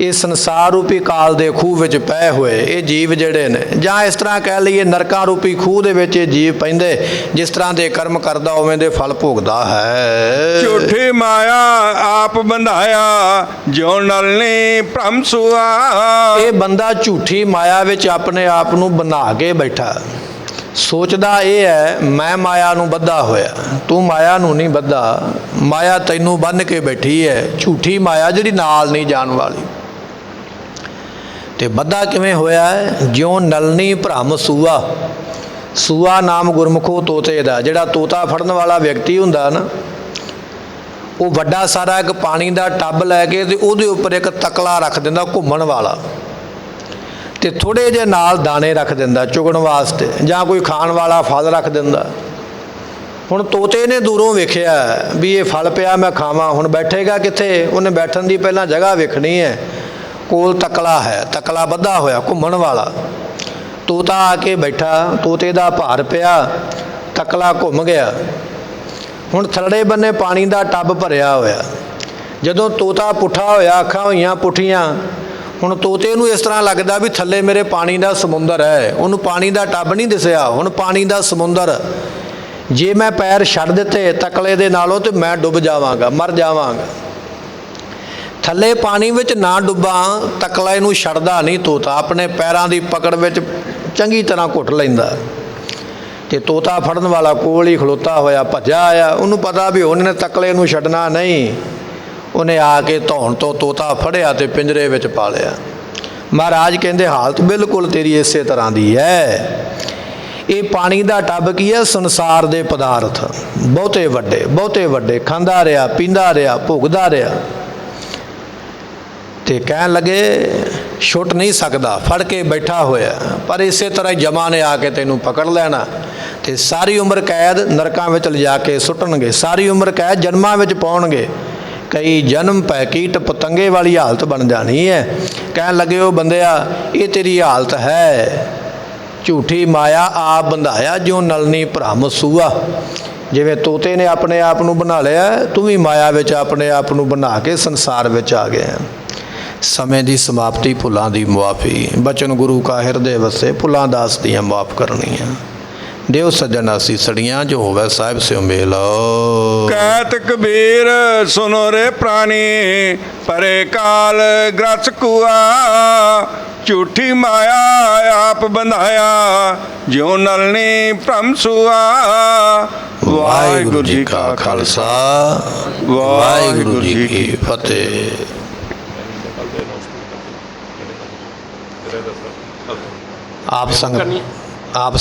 [SPEAKER 2] ਇਹ ਸੰਸਾਰ ਰੂਪੀ ਕਾਲ ਦੇ ਖੂਹ ਵਿੱਚ ਪਏ ਹੋਏ ਇਹ ਜੀਵ ਜਿਹੜੇ ਨੇ, ਜਾਂ ਇਸ ਤਰ੍ਹਾਂ ਕਹਿ ਲਈਏ ਨਰਕਾਂ ਰੂਪੀ ਖੂਹ ਦੇ ਵਿੱਚ ਇਹ ਜੀਵ ਪੈਂਦੇ, ਜਿਸ ਤਰ੍ਹਾਂ ਦੇ ਕਰਮ ਕਰਦਾ ਉਵੇਂ ਦੇ ਫਲ ਭੋਗਦਾ ਹੈ।
[SPEAKER 3] ਝੂਠੀ ਮਾਇਆ ਆਪ ਬੰਧਾਇਆ ਜੋ ਨਲਨੀ ਭ੍ਰਮ ਸੁਆ।
[SPEAKER 2] ਇਹ ਬੰਦਾ ਝੂਠੀ ਮਾਇਆ ਵਿੱਚ ਆਪਣੇ ਆਪ ਨੂੰ ਬਣਾ ਕੇ ਬੈਠਾ, ਸੋਚਦਾ ਇਹ ਹੈ ਮੈਂ ਮਾਇਆ ਨੂੰ ਬੱਧਾ ਹੋਇਆ। ਤੂੰ ਮਾਇਆ ਨੂੰ ਨਹੀਂ ਬੱਧਾ, ਮਾਇਆ ਤੈਨੂੰ ਬੰਨ੍ਹ ਕੇ ਬੈਠੀ ਹੈ। ਝੂਠੀ ਮਾਇਆ ਜਿਹੜੀ ਨਾਲ ਨਹੀਂ ਜਾਣ ਵਾਲੀ। ਤੇ ਬੱਧਾ ਕਿਵੇਂ ਹੋਇਆ ਹੈ? ਜਿਉਂ ਨਲਨੀ ਭ੍ਰਮ ਸੂਆ। ਸੂਆ ਨਾਮ ਗੁਰਮੁਖੋ ਤੋਤੇ ਦਾ। ਜਿਹੜਾ ਤੋਤਾ ਫੜਨ ਵਾਲਾ ਵਿਅਕਤੀ ਹੁੰਦਾ ਨਾ, ਉਹ ਵੱਡਾ ਸਾਰਾ ਇੱਕ ਪਾਣੀ ਦਾ ਟੱਬ ਲੈ ਕੇ ਤੇ ਉਹਦੇ ਉੱਪਰ ਇੱਕ ਤਕਲਾ ਰੱਖ ਦਿੰਦਾ ਘੁੰਮਣ ਵਾਲਾ, ਤੇ ਥੋੜੇ ਜਿਹੇ ਨਾਲ ਦਾਣੇ ਰੱਖ ਦਿੰਦਾ ਚੁਗਣ ਵਾਸਤੇ, ਜਾਂ ਕੋਈ ਖਾਣ ਵਾਲਾ ਫਲ ਰੱਖ ਦਿੰਦਾ। ਹੁਣ ਤੋਤੇ ਨੇ ਦੂਰੋਂ ਵੇਖਿਆ ਵੀ ਇਹ ਫਲ ਪਿਆ ਮੈਂ ਖਾਵਾਂ, ਹੁਣ ਬੈਠੇਗਾ ਕਿੱਥੇ? ਉਹਨੇ ਬੈਠਣ ਦੀ ਪਹਿਲਾਂ ਜਗ੍ਹਾ ਵੇਖਣੀ ਹੈ। ਕੋਲ ਤਕਲਾ ਹੈ, ਤਕਲਾ ਬੱਧਾ ਹੋਇਆ ਘੁੰਮਣ ਵਾਲਾ। ਤੋਤਾ ਆ ਕੇ ਬੈਠਾ, ਤੋਤੇ ਦਾ ਭਾਰ ਪਿਆ, ਤਕਲਾ ਘੁੰਮ ਗਿਆ। ਹੁਣ ਥੱਲੜੇ ਬੰਨੇ ਪਾਣੀ ਦਾ ਟੱਬ ਭਰਿਆ ਹੋਇਆ। ਜਦੋਂ ਤੋਤਾ ਪੁੱਠਾ ਹੋਇਆ, ਅੱਖਾਂ ਹੋਈਆਂ ਪੁੱਠੀਆਂ, ਹੁਣ ਤੋਤੇ ਨੂੰ ਇਸ ਤਰ੍ਹਾਂ ਲੱਗਦਾ ਵੀ ਥੱਲੇ ਮੇਰੇ ਪਾਣੀ ਦਾ ਸਮੁੰਦਰ ਹੈ। ਉਹਨੂੰ ਪਾਣੀ ਦਾ ਟੱਬ ਨਹੀਂ ਦਿਸਿਆ, ਹੁਣ ਪਾਣੀ ਦਾ ਸਮੁੰਦਰ। ਜੇ ਮੈਂ ਪੈਰ ਛੱਡ ਦਿੱਤੇ ਤਕਲੇ ਦੇ ਨਾਲੋਂ ਤੇ ਮੈਂ ਡੁੱਬ ਜਾਵਾਂਗਾ, ਮਰ ਜਾਵਾਂਗਾ। ਥੱਲੇ ਪਾਣੀ ਵਿੱਚ ਨਾ ਡੁੱਬਾਂ, ਤਕਲਾ ਇਹਨੂੰ ਛੱਡਦਾ ਨਹੀਂ ਤੋਤਾ, ਆਪਣੇ ਪੈਰਾਂ ਦੀ ਪਕੜ ਵਿੱਚ ਚੰਗੀ ਤਰ੍ਹਾਂ ਘੁੱਟ ਲੈਂਦਾ। ਤੇ ਤੋਤਾ ਫੜਨ ਵਾਲਾ ਕੋਲ ਹੀ ਖਲੋਤਾ ਹੋਇਆ ਭੱਜਾ ਆਇਆ। ਉਹਨੂੰ ਪਤਾ ਵੀ ਉਹਨੇ ਤਕਲੇ ਨੂੰ ਛੱਡਣਾ ਨਹੀਂ। ਉਹਨੇ ਆ ਕੇ ਧੌਣ ਤੋਂ ਤੋਤਾ ਫੜਿਆ ਤੇ ਪਿੰਜਰੇ ਵਿੱਚ ਪਾ ਲਿਆ। ਮਹਾਰਾਜ ਕਹਿੰਦੇ ਹਾਲਤ ਬਿਲਕੁਲ ਤੇਰੀ ਇਸੇ ਤਰ੍ਹਾਂ ਦੀ ਹੈ। ਇਹ ਪਾਣੀ ਦਾ ਟੱਬ ਕੀ ਹੈ? ਸੰਸਾਰ ਦੇ ਪਦਾਰਥ ਬਹੁਤੇ ਵੱਡੇ ਖਾਂਦਾ ਰਿਹਾ, ਪੀਂਦਾ ਰਿਹਾ, ਭੁਗਦਾ ਰਿਹਾ, ਤੇ ਕਹਿਣ ਲੱਗੇ ਛੁੱਟ ਨਹੀਂ ਸਕਦਾ, ਫੜ ਕੇ ਬੈਠਾ ਹੋਇਆ। ਪਰ ਇਸੇ ਤਰ੍ਹਾਂ ਜਮਾਂ ਨੇ ਆ ਕੇ ਤੈਨੂੰ ਪਕੜ ਲੈਣਾ ਤੇ ਸਾਰੀ ਉਮਰ ਕੈਦ ਨਰਕਾਂ ਵਿੱਚ ਲਿਜਾ ਕੇ ਸੁੱਟਣਗੇ, ਸਾਰੀ ਉਮਰ ਕੈਦ ਜਨਮਾਂ ਵਿੱਚ ਪਾਉਣਗੇ। ਕਈ ਜਨਮ ਪੈ ਕੀਟ ਪਤੰਗੇ ਵਾਲੀ ਹਾਲਤ ਬਣ ਜਾਣੀ ਹੈ। ਕਹਿਣ ਲੱਗੇ ਉਹ ਬੰਦਿਆ ਇਹ ਤੇਰੀ ਹਾਲਤ ਹੈ। ਝੂਠੀ ਮਾਇਆ ਆਪ ਬੰਧਾਇਆ ਜੋ ਨਲਨੀ ਭ੍ਰਮ ਸੂਆ। ਜਿਵੇਂ ਤੋਤੇ ਨੇ ਆਪਣੇ ਆਪ ਨੂੰ ਬਣਾ ਲਿਆ, ਤੂੰ ਵੀ ਮਾਇਆ ਵਿੱਚ ਆਪਣੇ ਆਪ ਨੂੰ ਬਣਾ ਕੇ ਸੰਸਾਰ ਵਿੱਚ ਆ ਗਿਆ। ਸਮੇਂ ਦੀ ਸਮਾਪਤੀ, ਭੁੱਲਾਂ ਦੀ ਮੁਆਫੀ। ਬਚਨ ਗੁਰੂ ਕਾ ਹਿਰਦੇ ਵਸੇ, ਭੁੱਲਾਂ ਦਾਸ ਦੀਆਂ ਮਾਫ ਕਰਨੀਆਂ। ਦਿਓ ਸੱਜਣ ਅਸੀਸੜੀਆਂ, ਜੋ ਹੋਵੇ ਸਾਹਿਬ ਸਿਓ ਮੇਲ।
[SPEAKER 3] ਕਹਿਤ ਕਬੀਰ ਸੁਨੋ ਰੇ ਪ੍ਰਾਣੀ, ਪਰੇ ਕਾਲ ਗ੍ਰਸ ਕੁਆ। ਝੂਠੀ ਮਾਇਆ ਆਪ ਬੰਧਾਇਆ, ਜਿਉ ਨਲਨੀ ਭ੍ਰਮ ਸੂਆ।
[SPEAKER 2] ਵਾਹਿਗੁਰੂ ਜੀ ਕਾ ਖਾਲਸਾ, ਵਾਹਿਗੁਰੂ ਜੀ ਕੀ ਫਤਿਹ। ਆਪ ਸੰਗਤ